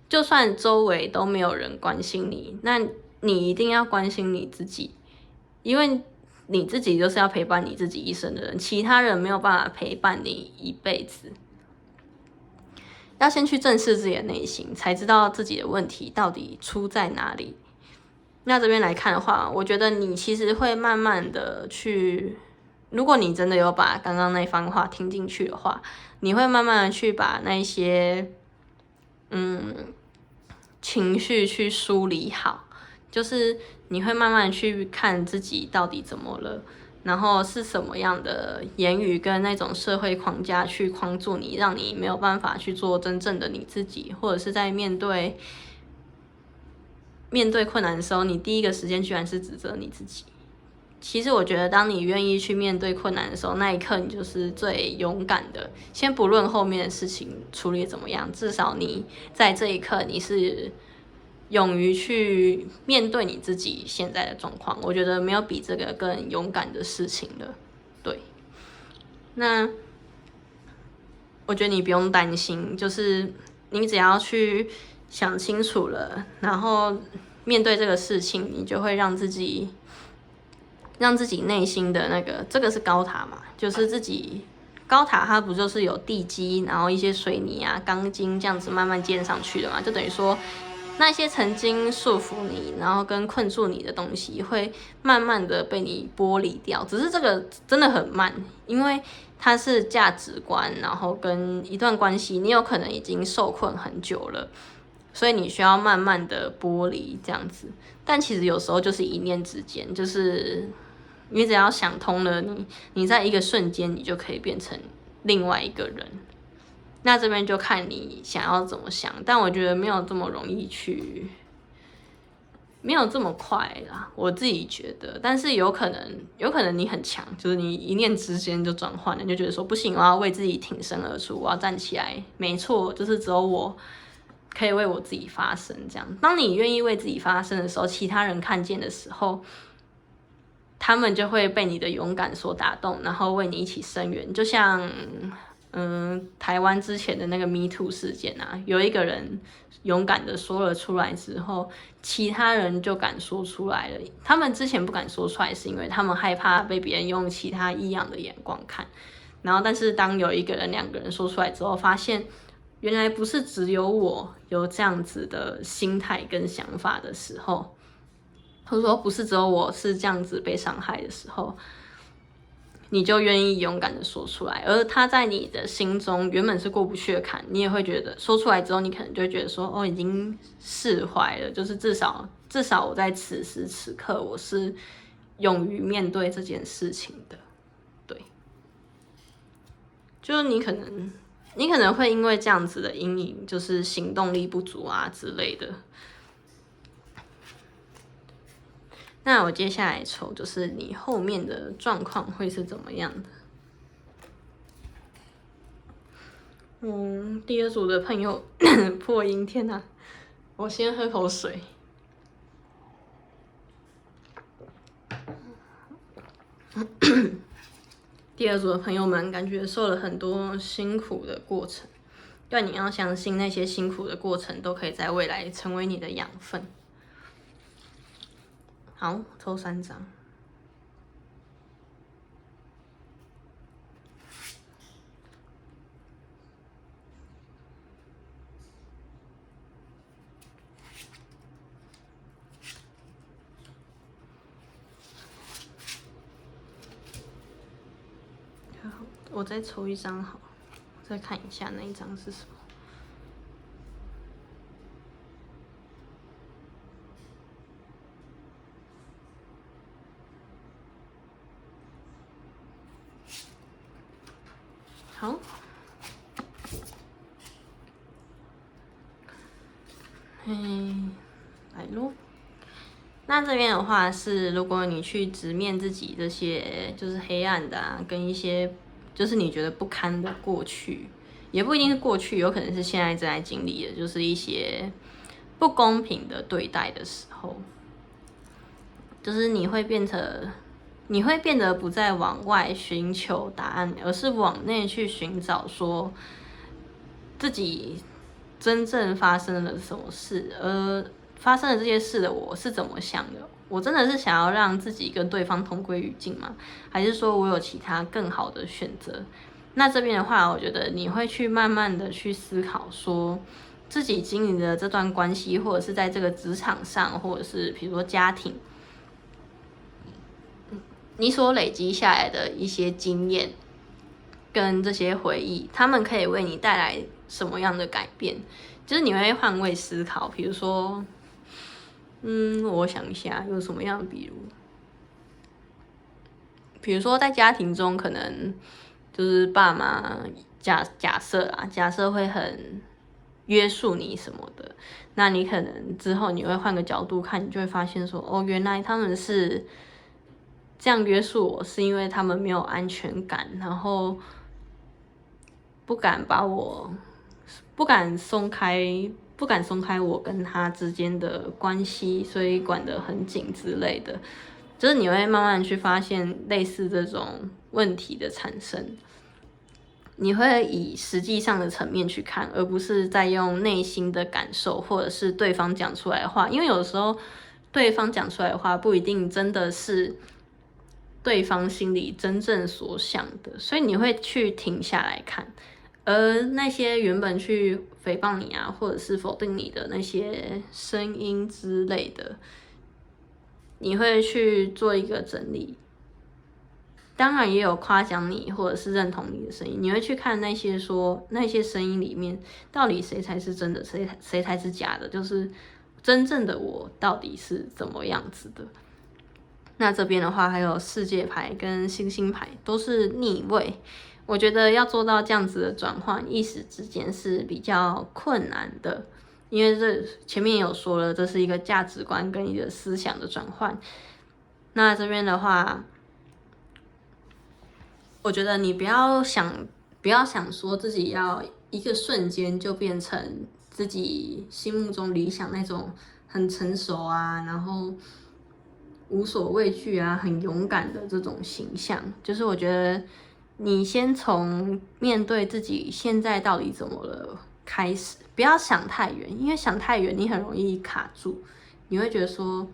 就算周围都没有人关心你，那你一定要关心你自己，因为你自己就是要陪伴你自己一生的人，其他人没有办法陪伴你一辈子。要先去正视自己的内心，才知道自己的问题到底出在哪里。那这边来看的话，我觉得你其实会慢慢的去，如果你真的有把刚刚那番话听进去的话，你会慢慢的去把那些情绪去梳理好，就是你会慢慢去看自己到底怎么了，然后是什么样的言语跟那种社会框架去框住你，让你没有办法去做真正的你自己，或者是在面对困难的时候，你第一个时间居然是指责你自己。其实我觉得，当你愿意去面对困难的时候，那一刻你就是最勇敢的。先不论后面的事情处理怎么样，至少你在这一刻你是勇于去面对你自己现在的状况。我觉得没有比这个更勇敢的事情了。对，那我觉得你不用担心，就是你只要去想清楚了，然后面对这个事情，你就会让自己内心的那个，这个是高塔嘛，就是自己高塔它不就是有地基，然后一些水泥啊、钢筋这样子慢慢建上去的嘛，就等于说那些曾经束缚你，然后跟困住你的东西，会慢慢的被你剥离掉。只是这个真的很慢，因为它是价值观，然后跟一段关系，你有可能已经受困很久了，所以你需要慢慢的剥离这样子。但其实有时候就是一念之间，就是你只要想通了，你在一个瞬间，你就可以变成另外一个人。那这边就看你想要怎么想，但我觉得没有这么容易去，没有这么快啦，我自己觉得。但是有可能你很强，就是你一念之间就转换了，你就觉得说不行，我要为自己挺身而出，我要站起来。没错，就是只有我可以为我自己发声。这样，当你愿意为自己发声的时候，其他人看见的时候，他们就会被你的勇敢所打动，然后为你一起声援。就像台湾之前的那个 Me Too 事件啊，有一个人勇敢的说了出来之后，其他人就敢说出来了。他们之前不敢说出来，是因为他们害怕被别人用其他异样的眼光看。然后，但是当有一个人、两个人说出来之后，发现原来不是只有我有这样子的心态跟想法的时候，或者说不是只有我是这样子被伤害的时候，你就愿意勇敢的说出来。而他在你的心中原本是过不去的坎，你也会觉得说出来之后，你可能就会觉得说，哦，已经释怀了，就是至少我在此时此刻我是勇于面对这件事情的。对，就是你可能会因为这样子的阴影，就是行动力不足啊之类的。那我接下来抽，就是你后面的状况会是怎么样的？第二组的朋友破音，天哪！我先喝口水。第二组的朋友们感觉受了很多辛苦的过程，但你要相信那些辛苦的过程都可以在未来成为你的养分。好，抽3张。我再抽1张好，再看一下那一张是什么。好，来咯。那这边的话是，如果你去直面自己这些就是黑暗的啊，跟一些就是你觉得不堪的过去，也不一定是过去，有可能是现在正在经历的，就是一些不公平的对待的时候，就是你会变得不再往外寻求答案，而是往内去寻找说自己真正发生了什么事，而发生了这些事的我是怎么想的？我真的是想要让自己跟对方同归于尽吗？还是说我有其他更好的选择？那这边的话，我觉得你会去慢慢的去思考说，自己经营的这段关系，或者是在这个职场上，或者是比如说家庭，你所累积下来的一些经验跟这些回忆，他们可以为你带来什么样的改变？就是你会换位思考，比如说，我想一下有什么样的比如说在家庭中，可能就是爸妈假设会很约束你什么的，那你可能之后你会换个角度看，你就会发现说，哦，原来他们是这样约束我，是因为他们没有安全感，然后不敢松开我跟他之间的关系，所以管得很紧之类的。就是你会慢慢去发现类似这种问题的产生，你会以实际上的层面去看，而不是在用内心的感受或者是对方讲出来的话，因为有的时候对方讲出来的话不一定真的是对方心里真正所想的，所以你会去停下来看。而那些原本去诽谤你啊，或者是否定你的那些声音之类的，你会去做一个整理。当然也有夸奖你或者是认同你的声音，你会去看那些声音里面到底谁才是真的，谁才是假的，就是真正的我到底是怎么样子的。那这边的话还有世界牌跟星星牌都是逆位，我觉得要做到这样子的转换，一时之间是比较困难的，因为这前面有说了，这是一个价值观跟一个思想的转换。那这边的话，我觉得你不要想说自己要一个瞬间就变成自己心目中理想那种很成熟啊，然后无所畏惧啊，很勇敢的这种形象。就是我觉得你先从面对自己现在到底怎么了开始，不要想太远，因为想太远你很容易卡住，你会觉得说，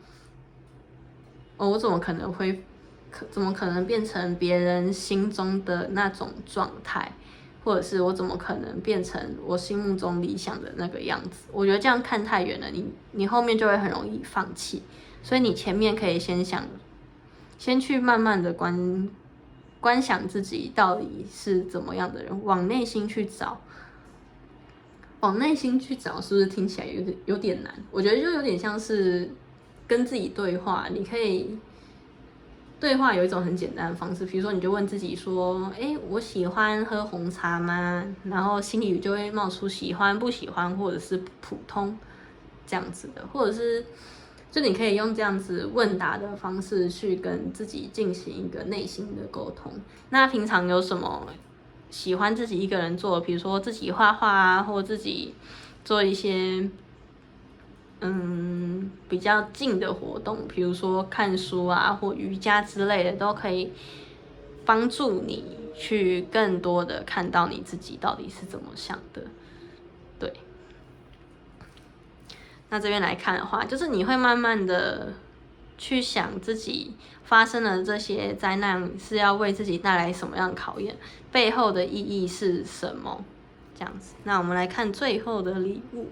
我怎么可能变成别人心中的那种状态，或者是我怎么可能变成我心目中理想的那个样子？我觉得这样看太远了，你后面就会很容易放弃。所以你前面可以先去慢慢的观想自己到底是怎么样的人，往内心去找。往内心去找，是不是听起来有点难？我觉得就有点像是跟自己对话。你可以对话有一种很简单的方式，比如说你就问自己说：“我喜欢喝红茶吗？”然后心里就会冒出喜欢、不喜欢，或者是普通这样子的，或者是就你可以用这样子问答的方式去跟自己进行一个内心的沟通。那平常有什么喜欢自己一个人做，比如说自己画画啊，或自己做一些比较静的活动，比如说看书啊或瑜伽之类的，都可以帮助你去更多的看到你自己到底是怎么想的。对，那这边来看的话，就是你会慢慢的去想自己发生的这些灾难是要为自己带来什么样的考验，背后的意义是什么，这样子。那我们来看最后的礼物。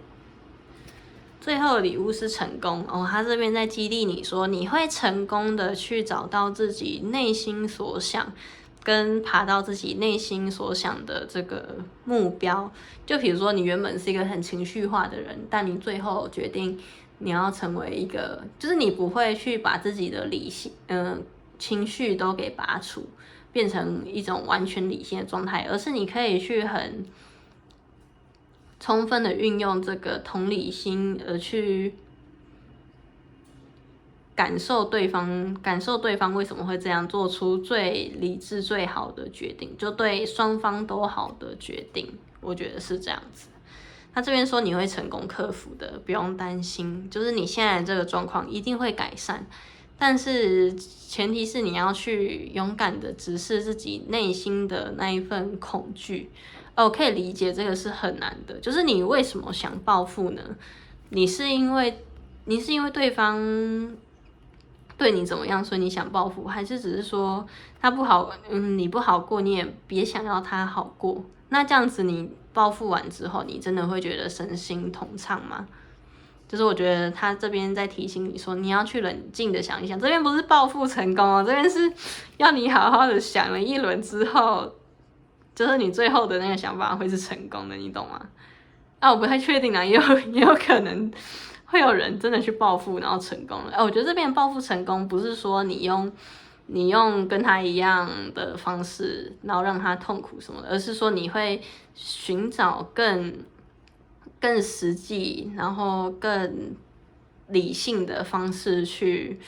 最后的礼物是成功哦，他这边在激励你说，你会成功的去找到自己内心所想，跟爬到自己内心所想的这个目标。就比如说，你原本是一个很情绪化的人，但你最后决定你要成为一个，就是你不会去把自己的理性，情绪都给拔除，变成一种完全理性的状态，而是你可以去很充分的运用这个同理心，而去感受对方为什么会这样，做出最理智、最好的决定，就对双方都好的决定。我觉得是这样子。他这边说你会成功克服的，不用担心，就是你现在这个状况一定会改善，但是前提是你要去勇敢的直视自己内心的那一份恐惧。我可以理解这个是很难的，就是你为什么想报复呢？你是因为对方对你怎么样，所以你想报复，还是只是说他不好，你不好过，你也别想要他好过？那这样子你报复完之后，你真的会觉得身心通畅吗？就是我觉得他这边在提醒你说，你要去冷静的想一想，这边不是报复成功哦，这边是要你好好的想了一轮之后，就是你最后的那个想法会是成功的，你懂吗？我不太确定啊，也有可能会有人真的去报复，然后成功了。我觉得这边报复成功不是说你用跟他一样的方式，然后让他痛苦什么的，而是说你会寻找更实际，然后更理性的方式去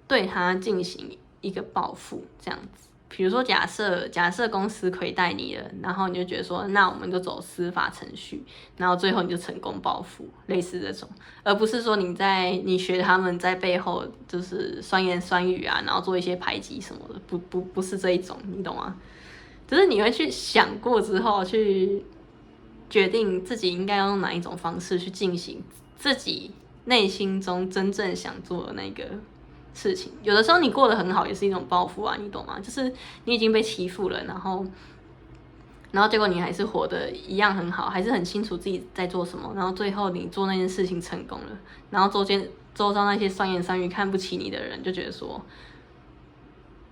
对他进行一个报复，这样子。比如说假设公司亏待你了，然后你就觉得说，那我们就走司法程序，然后最后你就成功报复，类似这种，而不是说你学他们在背后就是酸言酸语啊，然后做一些排挤什么的，不是这一种，你懂吗？就是你会去想过之后，去决定自己应该用哪一种方式去进行自己内心中真正想做的那个事情。有的时候你过得很好也是一种报复啊，你懂吗？就是你已经被欺负了，然后结果你还是活得一样很好，还是很清楚自己在做什么，然后最后你做那件事情成功了，然后周遭那些酸言酸语看不起你的人就觉得说，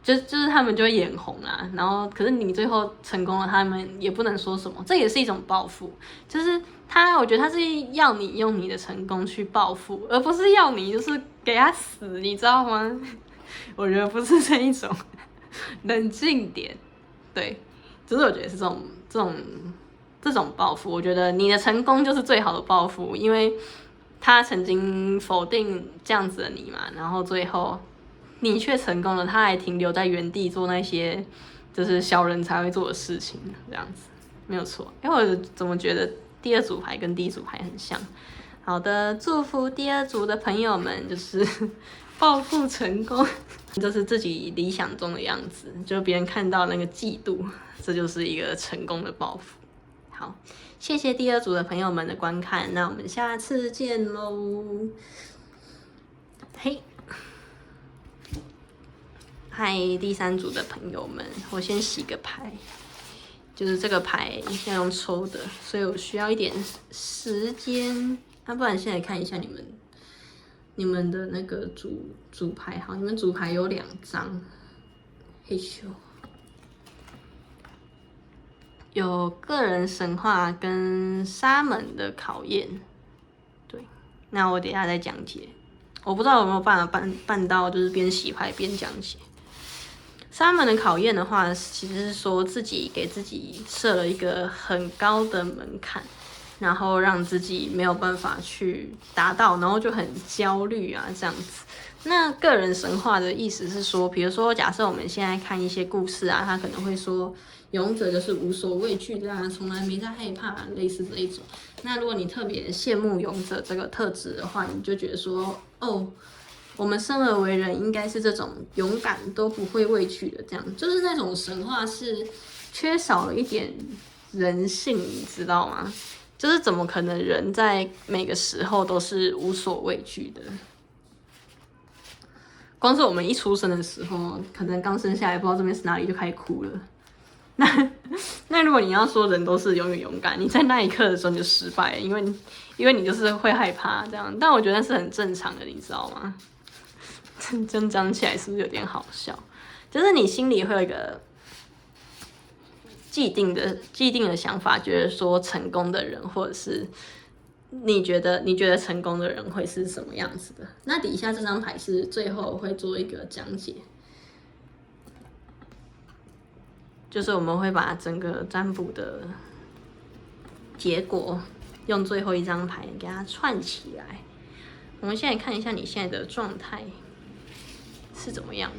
就是他们就会眼红啊，然后可是你最后成功了，他们也不能说什么，这也是一种报复。就是我觉得他是要你用你的成功去报复，而不是要你就是给他死，你知道吗？我觉得不是这一种，冷静点。对，就是我觉得是这种报复，我觉得你的成功就是最好的报复，因为他曾经否定这样子的你嘛，然后最后你却成功了，他还停留在原地做那些就是小人才会做的事情，这样子没有错。因为我怎么觉得第二组牌跟第一组牌很像？好的，祝福第二组的朋友们就是报复成功，就是自己理想中的样子，就别人看到那个嫉妒，这就是一个成功的报复。好，谢谢第二组的朋友们的观看，那我们下次见喽。嘿。嗨，第三组的朋友们，我先洗个牌，就是这个牌要用抽的，所以我需要一点时间。不然现在看一下你们的那个主牌，好，你们主牌有2张，嘿咻，有个人神话跟沙门的考验，对，那我等一下再讲解。我不知道有没有办法办到，就是边洗牌边讲解。沙门的考验的话，其实是说自己给自己设了一个很高的门槛，然后让自己没有办法去达到，然后就很焦虑啊这样子。那个人神话的意思是说，比如说假设我们现在看一些故事啊，他可能会说勇者就是无所畏惧的啊，从来没在害怕，类似这一种。那如果你特别羡慕勇者这个特质的话，你就觉得说，我们生而为人，应该是这种勇敢都不会畏惧的，这样就是那种神话是缺少了一点人性，你知道吗？就是怎么可能人在每个时候都是无所畏惧的？光是我们一出生的时候，可能刚生下来不知道这边是哪里就开始哭了。那如果你要说人都是永远勇敢，你在那一刻的时候你就失败了，因为你就是会害怕这样。但我觉得那是很正常的，你知道吗？真讲起来是不是有点好笑？就是你心里会有一个既定的想法，觉得说成功的人，或者是你觉得成功的人会是什么样子的？那底下这张牌是最后会做一个讲解，就是我们会把整个占卜的结果用最后一张牌给它串起来。我们现在看一下你现在的状态是怎么样的。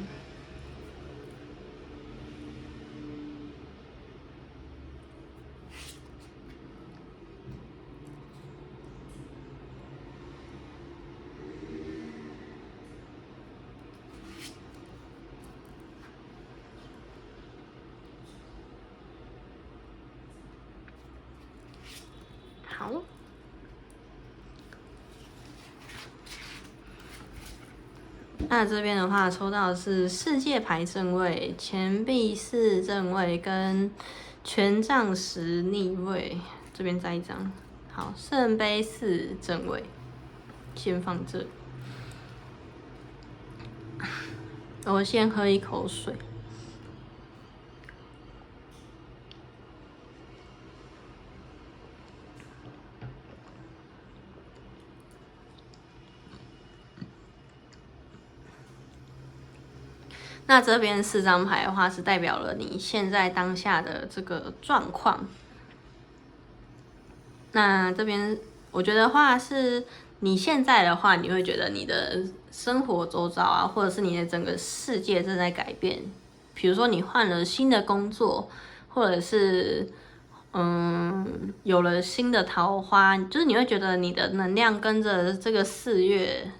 好，那这边的话抽到的是世界牌正位、钱币四正位跟权杖十逆位，这边再一张。好，圣杯四正位，先放这里。我先喝一口水。那这边四张牌的话，是代表了你现在当下的这个状况。那这边我觉得话是，你现在的话，你会觉得你的生活周遭啊，或者是你的整个世界正在改变。比如说你换了新的工作，或者是有了新的桃花，就是你会觉得你的能量跟着这个4月。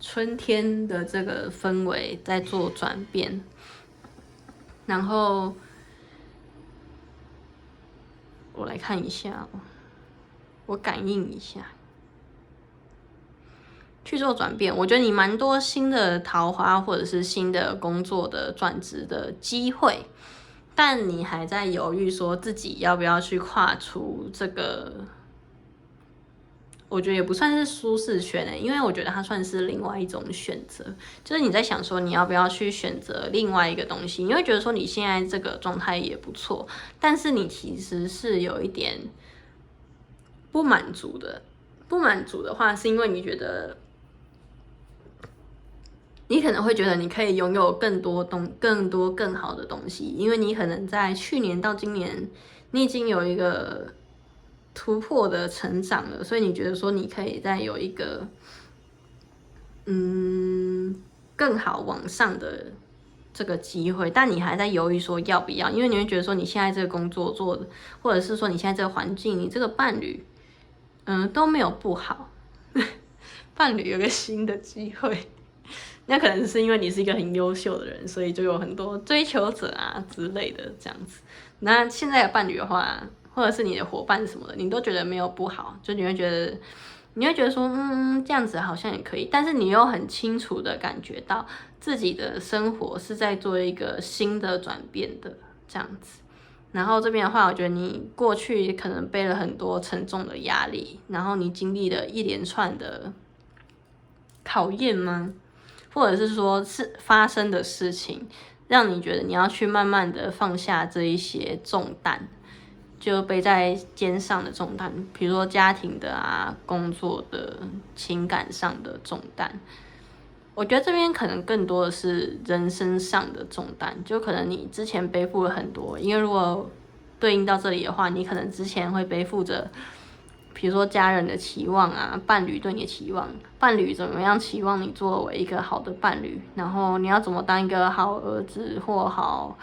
春天的这个氛围在做转变，然后我来看一下，我感应一下，去做转变。我觉得你蛮多新的桃花或者是新的工作的转职的机会，但你还在犹豫说自己要不要去跨出这个。我觉得也不算是舒适圈因为我觉得它算是另外一种选择，就是你在想说你要不要去选择另外一个东西，你会觉得说你现在这个状态也不错，但是你其实是有一点不满足的。不满足的话，是因为你觉得你可能会觉得你可以拥有更多更好的东西，因为你可能在去年到今年，你已经有一个突破的成长了，所以你觉得说你可以再有一个更好往上的这个机会，但你还在犹豫说要不要，因为你会觉得说你现在这个工作做的，或者是说你现在这个环境，你这个伴侣都没有不好伴侣有个新的机会，那可能是因为你是一个很优秀的人，所以就有很多追求者啊之类的这样子。那现在的伴侣的话，或者是你的伙伴什么的，你都觉得没有不好，就你会觉得说，这样子好像也可以，但是你又很清楚的感觉到自己的生活是在做一个新的转变的这样子。然后这边的话，我觉得你过去可能背了很多沉重的压力，然后你经历了一连串的考验吗？或者是说是发生的事情，让你觉得你要去慢慢的放下这一些重担。就背在肩上的重担，比如说家庭的啊、工作的、情感上的重担。我觉得这边可能更多的是人生上的重担，就可能你之前背负了很多，因为如果对应到这里的话，你可能之前会背负着，比如说家人的期望啊、伴侣对你的期望，伴侣怎么样期望你作为一个好的伴侣，然后你要怎么当一个好儿子或好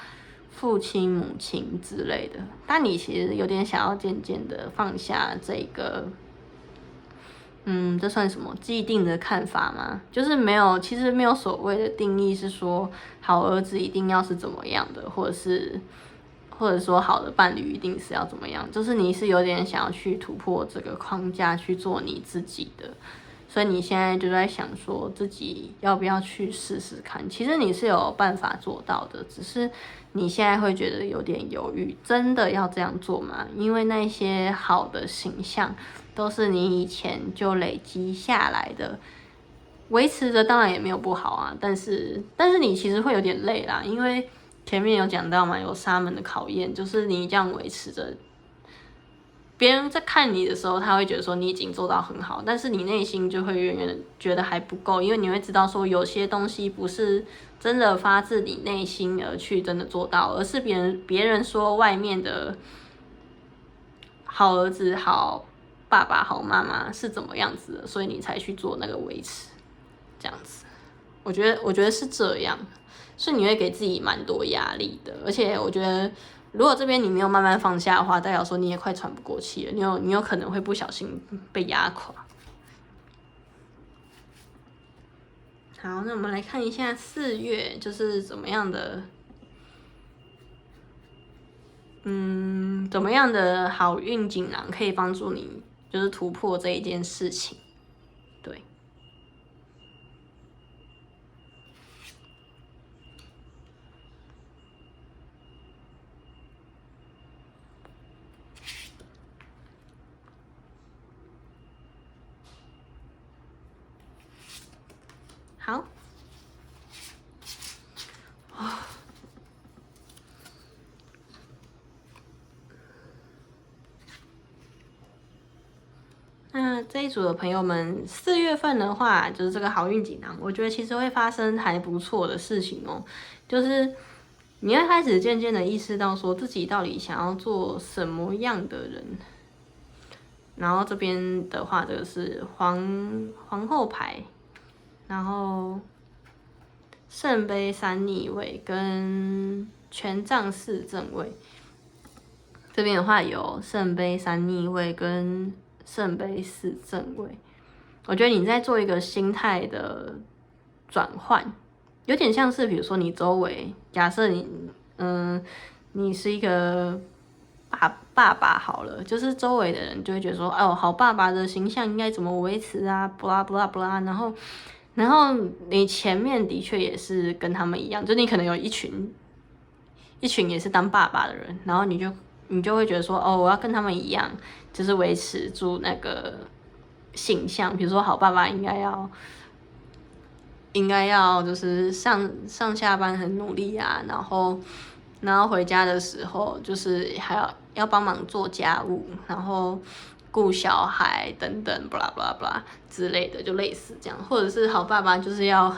父亲、母亲之类的，但你其实有点想要渐渐的放下这个，这算什么既定的看法吗？就是其实没有所谓的定义是说好儿子一定要是怎么样的，或者说好的伴侣一定是要怎么样，就是你是有点想要去突破这个框架去做你自己的，所以你现在就在想说自己要不要去试试看。其实你是有办法做到的，只是你现在会觉得有点犹豫，真的要这样做吗？因为那些好的形象都是你以前就累积下来的，维持着当然也没有不好啊，但是你其实会有点累啦，因为前面有讲到嘛，有沙门的考验，就是你这样维持着，别人在看你的时候，他会觉得说你已经做到很好，但是你内心就会远远的觉得还不够，因为你会知道说有些东西不是真的发自你内心而去真的做到，而是别人说外面的好儿子、好爸爸、好妈妈是怎么样子的，所以你才去做那个维持，这样子。我觉得是这样，所以你会给自己蛮多压力的，而且我觉得，如果这边你没有慢慢放下的话，代表说你也快喘不过气了，你有可能会不小心被压垮。好，那我们来看一下4月就是怎么样的，怎么样的好运锦囊可以帮助你就是突破这一件事情，对。好，那这一组的朋友们，4月份的话，就是这个好运锦囊，我觉得其实会发生还不错的事情哦，就是你会开始渐渐的意识到说自己到底想要做什么样的人。然后这边的话，这个是皇后牌，然后圣杯3逆位跟权杖4正位。这边的话有圣杯3逆位跟圣杯4正位。我觉得你在做一个心态的转换，有点像是比如说你周围，假设你是一个爸爸好了，就是周围的人就会觉得说，哦，好爸爸的形象应该怎么维持啊，不啦不啦不啦，然后你前面的确也是跟他们一样，就你可能有一群也是当爸爸的人，然后你就会觉得说，哦，我要跟他们一样，就是维持住那个形象，比如说好爸爸应该要就是上下班很努力啊，然后回家的时候就是还要帮忙做家务，然后顾小孩等等，不啦不啦不啦之类的，就类似这样，或者是好爸爸就是要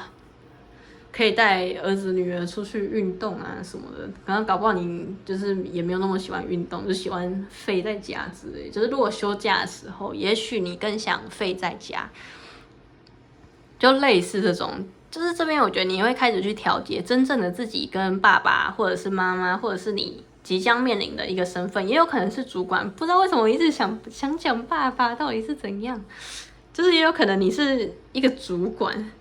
可以带儿子女儿出去运动啊什么的，然后搞不好你就是也没有那么喜欢运动，就喜欢废在家之类，就是如果休假的时候，也许你更想废在家，就类似这种。就是这边我觉得你会开始去调节真正的自己跟爸爸或者是妈妈或者是你即将面临的一个身份，也有可能是主管，不知道为什么我一直想讲爸爸到底是怎样，就是也有可能你是一个主管，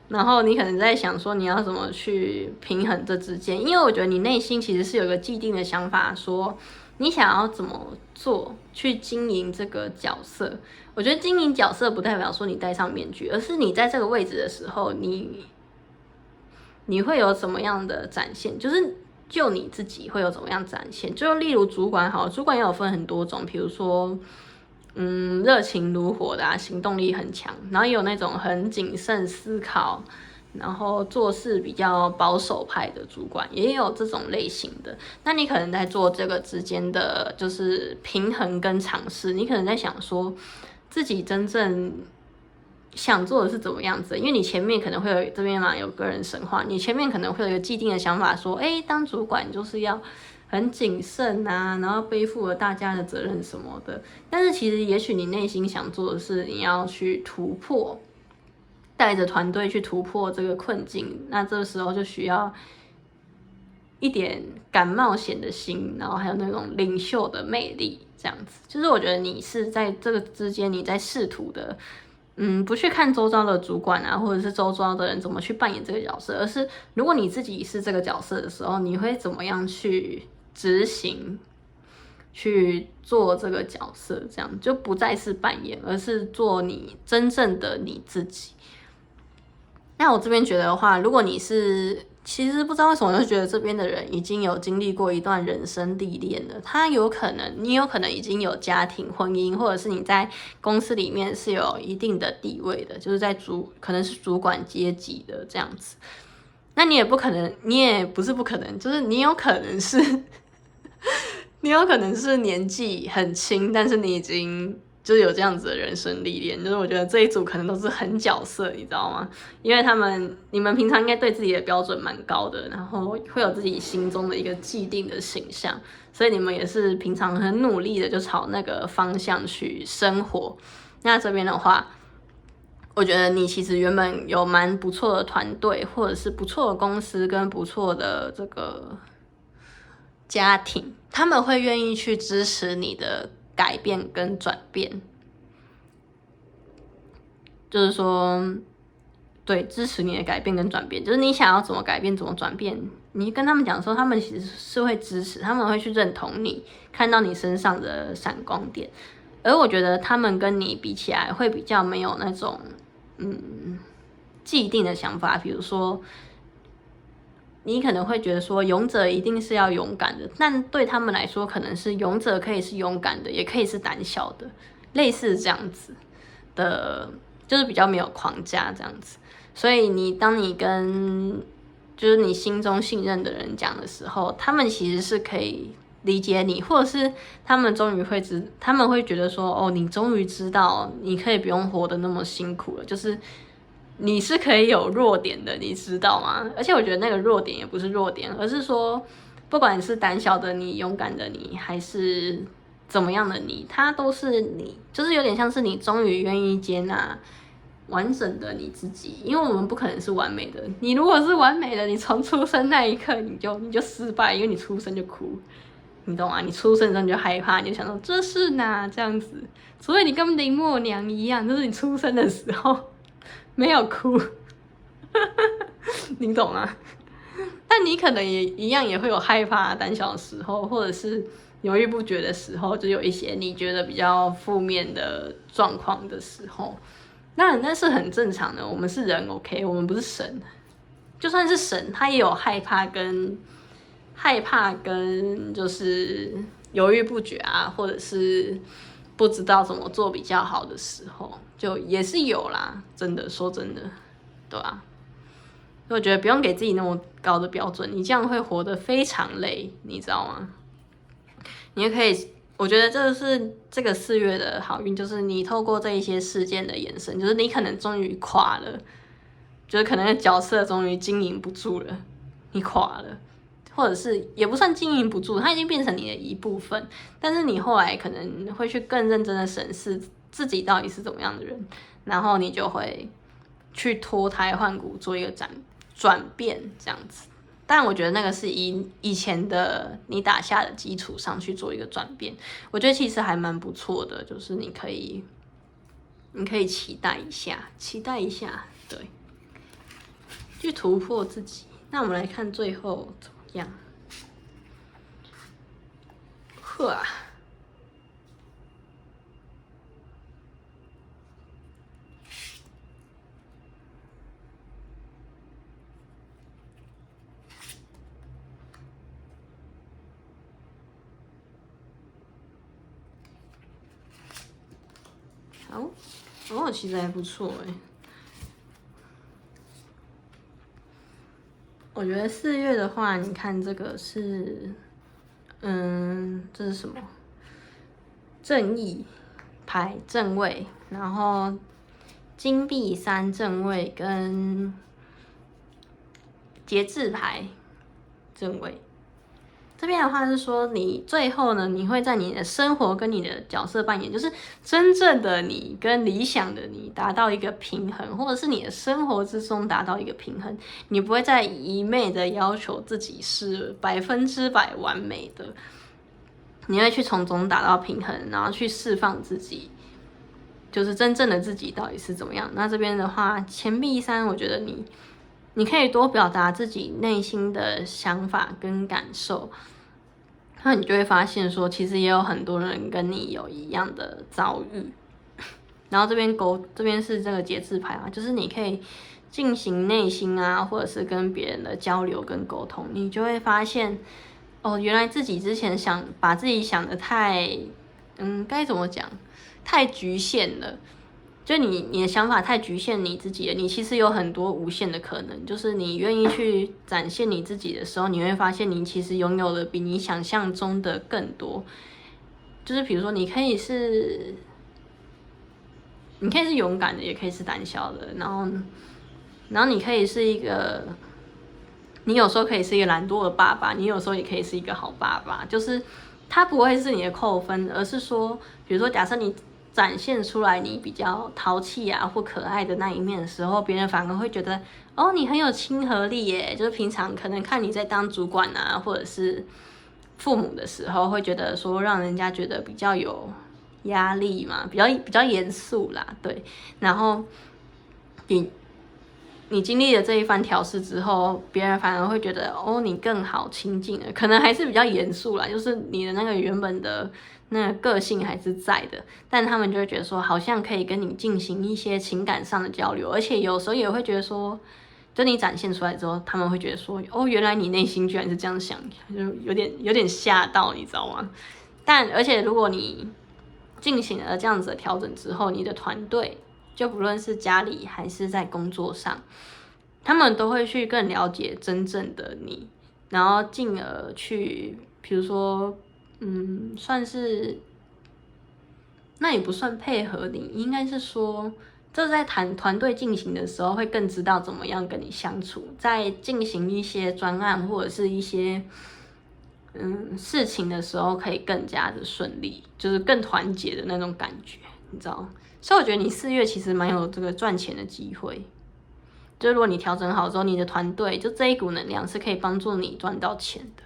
然后你可能在想说你要怎么去平衡这之间，因为我觉得你内心其实是有个既定的想法，说你想要怎么做去经营这个角色。我觉得经营角色不代表说你戴上面具，而是你在这个位置的时候，你会有什么样的展现，就是就你自己会有怎么样展现。就例如主管好，主管也有分很多种，比如说热情如火的啊，行动力很强，然后也有那种很谨慎思考，然后做事比较保守派的主管，也有这种类型的。那你可能在做这个之间的就是平衡跟尝试，你可能在想说自己真正想做的是怎么样子，因为你前面可能会有这边嘛有个人神话，你前面可能会有一个既定的想法说，当主管就是要很谨慎啊，然后背负了大家的责任什么的。但是其实也许你内心想做的是你要去突破，带着团队去突破这个困境，那这个时候就需要一点敢冒险的心，然后还有那种领袖的魅力，这样子。就是我觉得你是在这个之间，你在试图的不去看周遭的主管啊，或者是周遭的人怎么去扮演这个角色，而是如果你自己是这个角色的时候，你会怎么样去执行，去做这个角色，这样就不再是扮演，而是做你真正的你自己。那我这边觉得的话，如果你是其实不知道为什么，我就觉得这边的人已经有经历过一段人生历练了。你有可能已经有家庭、婚姻，或者是你在公司里面是有一定的地位的，就是可能是主管阶级的这样子。那你也不是不可能，就是你有可能是，你有可能是年纪很轻，但是你已经就是有这样子的人生历练，就是我觉得这一组可能都是狠角色，你知道吗？因为你们平常应该对自己的标准蛮高的，然后会有自己心中的一个既定的形象，所以你们也是平常很努力的就朝那个方向去生活。那这边的话，我觉得你其实原本有蛮不错的团队，或者是不错的公司跟不错的这个家庭，他们会愿意去支持你的改变跟转变，就是说，对，支持你的改变跟转变，就是你想要怎么改变、怎么转变，你跟他们讲说，他们其实是会支持，他们会去认同你，看到你身上的闪光点。而我觉得他们跟你比起来，会比较没有那种既定的想法，比如说。你可能会觉得说，勇者一定是要勇敢的，但对他们来说，可能是勇者可以是勇敢的，也可以是胆小的，类似这样子的，就是比较没有框架这样子。所以当你跟就是你心中信任的人讲的时候，他们其实是可以理解你，或者是他们会觉得说，哦，你终于知道，你可以不用活得那么辛苦了，就是。你是可以有弱点的，你知道吗？而且我觉得那个弱点也不是弱点，而是说，不管是胆小的你、勇敢的你，还是怎么样的你，它都是你，就是有点像是你终于愿意接纳完整的你自己。因为我们不可能是完美的，你如果是完美的，你从出生那一刻你就失败，因为你出生就哭，你懂吗？你出生的时候你就害怕，你就想说这是哪这样子，所以你跟林默娘一样，就是你出生的时候。没有哭，你懂吗？但你可能也一样，也会有害怕、胆小的时候，或者是犹豫不决的时候，就有一些你觉得比较负面的状况的时候，那是很正常的。我们是人 ，OK， 我们不是神。就算是神，他也有害怕跟就是犹豫不决啊，或者是。不知道怎么做比较好的时候，就也是有啦。真的，说真的，对啊。我觉得不用给自己那么高的标准，你这样会活得非常累，你知道吗？你也可以，我觉得这是这个4月的好运，就是你透过这一些事件的延伸，就是你可能终于垮了，就是可能角色终于经营不住了，你垮了。或者是也不算经营不住，它已经变成你的一部分。但是你后来可能会去更认真的审视自己到底是怎么样的人，然后你就会去脱胎换骨，做一个转变这样子。但我觉得那个是以前的你打下的基础上去做一个转变，我觉得其实还蛮不错的，就是你可以期待一下，对，去突破自己。那我们来看最后。呵啊，好，其实还不错哎。我觉得4月的话，你看这个是，这是什么？正义牌正位，然后金币3正位跟节制牌正位。这边的话是说，你最后呢，你会在你的生活跟你的角色扮演，就是真正的你跟理想的你达到一个平衡，或者是你的生活之中达到一个平衡，你不会再一昧的要求自己是100%完美的，你会去从中达到平衡，然后去释放自己，就是真正的自己到底是怎么样。那这边的话，钱币3，我觉得你可以多表达自己内心的想法跟感受，那你就会发现说，其实也有很多人跟你有一样的遭遇。然后这边是这个节制牌啊，就是你可以进行内心啊，或者是跟别人的交流跟沟通，你就会发现，哦，原来自己之前把自己想的太，该怎么讲，太局限了。就你的想法太局限你自己了，你其实有很多无限的可能。就是你愿意去展现你自己的时候，你会发现你其实拥有的比你想象中的更多。就是比如说，你可以是勇敢的，也可以是胆小的，然后你可以是一个，你有时候可以是一个懒惰的爸爸，你有时候也可以是一个好爸爸。就是它不会是你的扣分，而是说，比如说假设你展现出来你比较淘气啊或可爱的那一面的时候，别人反而会觉得，哦，你很有亲和力耶。就是平常可能看你在当主管啊，或者是父母的时候，会觉得说让人家觉得比较有压力嘛，比较严肃啦，对。然后你经历了这一番调试之后，别人反而会觉得，哦，你更好亲近了。可能还是比较严肃啦，就是你的那个原本的那个个性还是在的，但他们就会觉得说，好像可以跟你进行一些情感上的交流，而且有时候也会觉得说，就你展现出来之后，他们会觉得说，哦，原来你内心居然是这样想，就有点吓到，你知道吗？而且如果你进行了这样子的调整之后，你的团队，就不论是家里还是在工作上，他们都会去更了解真正的你，然后进而去，比如说，算是，那也不算配合你，应该是说，这在团队进行的时候，会更知道怎么样跟你相处，在进行一些专案或者是一些事情的时候，可以更加的顺利，就是更团结的那种感觉，你知道？所以我觉得你4月其实蛮有这个赚钱的机会。就如果你调整好之后，你的团队就这一股能量是可以帮助你赚到钱的。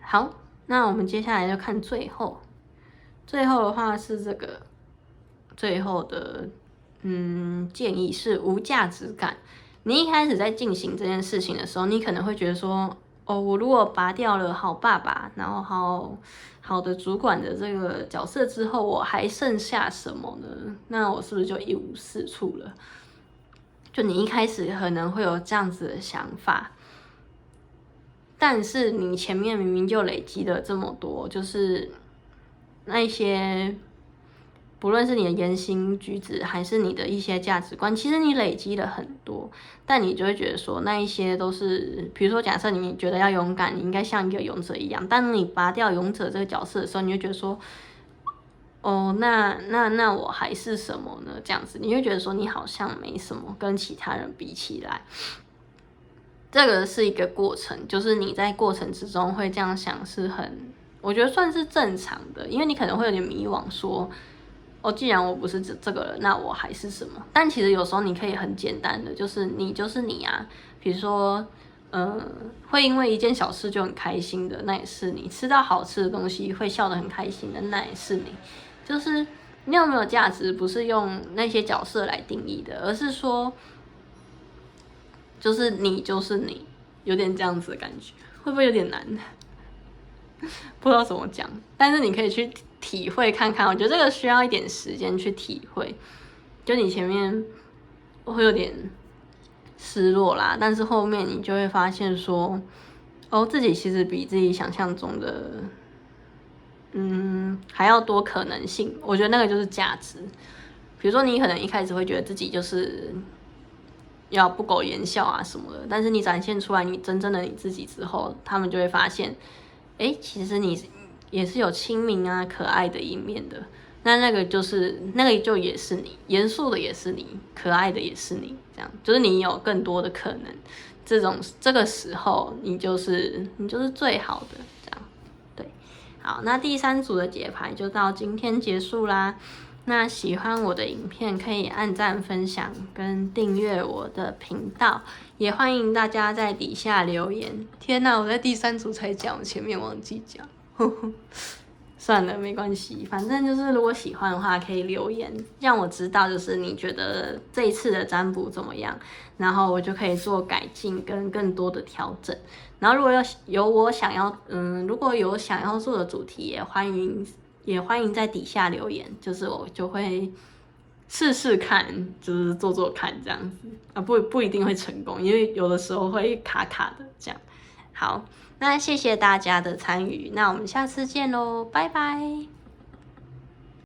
好，那我们接下来就看最后的话是这个最后的建议是无价值感。你一开始在进行这件事情的时候，你可能会觉得说，哦，我如果拔掉了好爸爸，然后好的主管的这个角色之后，我还剩下什么呢？那我是不是就一无是处了？就你一开始可能会有这样子的想法，但是你前面明明就累积了这么多，就是那一些，不论是你的言行举止，还是你的一些价值观，其实你累积了很多，但你就会觉得说，那一些都是，比如说假设你觉得要勇敢，你应该像一个勇者一样，但你拔掉勇者这个角色的时候，你就觉得说，哦，那我还是什么呢？这样子，你会觉得说你好像没什么，跟其他人比起来，这个是一个过程，就是你在过程之中会这样想，我觉得算是正常的，因为你可能会有点迷惘，说，哦，既然我不是这个人，那我还是什么？但其实有时候你可以很简单的，就是你就是你啊，比如说，会因为一件小事就很开心的，那也是你；吃到好吃的东西会笑得很开心的，那也是你。就是你有没有价值，不是用那些角色来定义的，而是说，就是你就是你，有点这样子的感觉，会不会有点难？不知道怎么讲，但是你可以去体会看看，我觉得这个需要一点时间去体会。就你前面会有点失落啦，但是后面你就会发现说，哦，自己其实比自己想象中的，还要多可能性。我觉得那个就是价值。比如说，你可能一开始会觉得自己就是要不苟言笑啊什么的，但是你展现出来你真正的你自己之后，他们就会发现，其实你也是有亲民啊、可爱的一面的。那个就也是你，严肃的也是你，可爱的也是你，这样就是你有更多的可能。这个时候，你就是最好的，这样对。好，那第3组的解牌就到今天结束啦。那喜欢我的影片可以按赞、分享跟订阅我的频道，也欢迎大家在底下留言。天哪，我在第3组才讲，我前面忘记讲。算了，没关系，反正就是如果喜欢的话，可以留言，让我知道就是你觉得这一次的占卜怎么样，然后我就可以做改进跟更多的调整。然后如果有我想要，如果有想要做的主题，也欢迎在底下留言，就是我就会试试看，就是做看这样子啊，不一定会成功，因为有的时候会卡卡的这样。好，那谢谢大家的参与，那我们下次见喽，拜拜。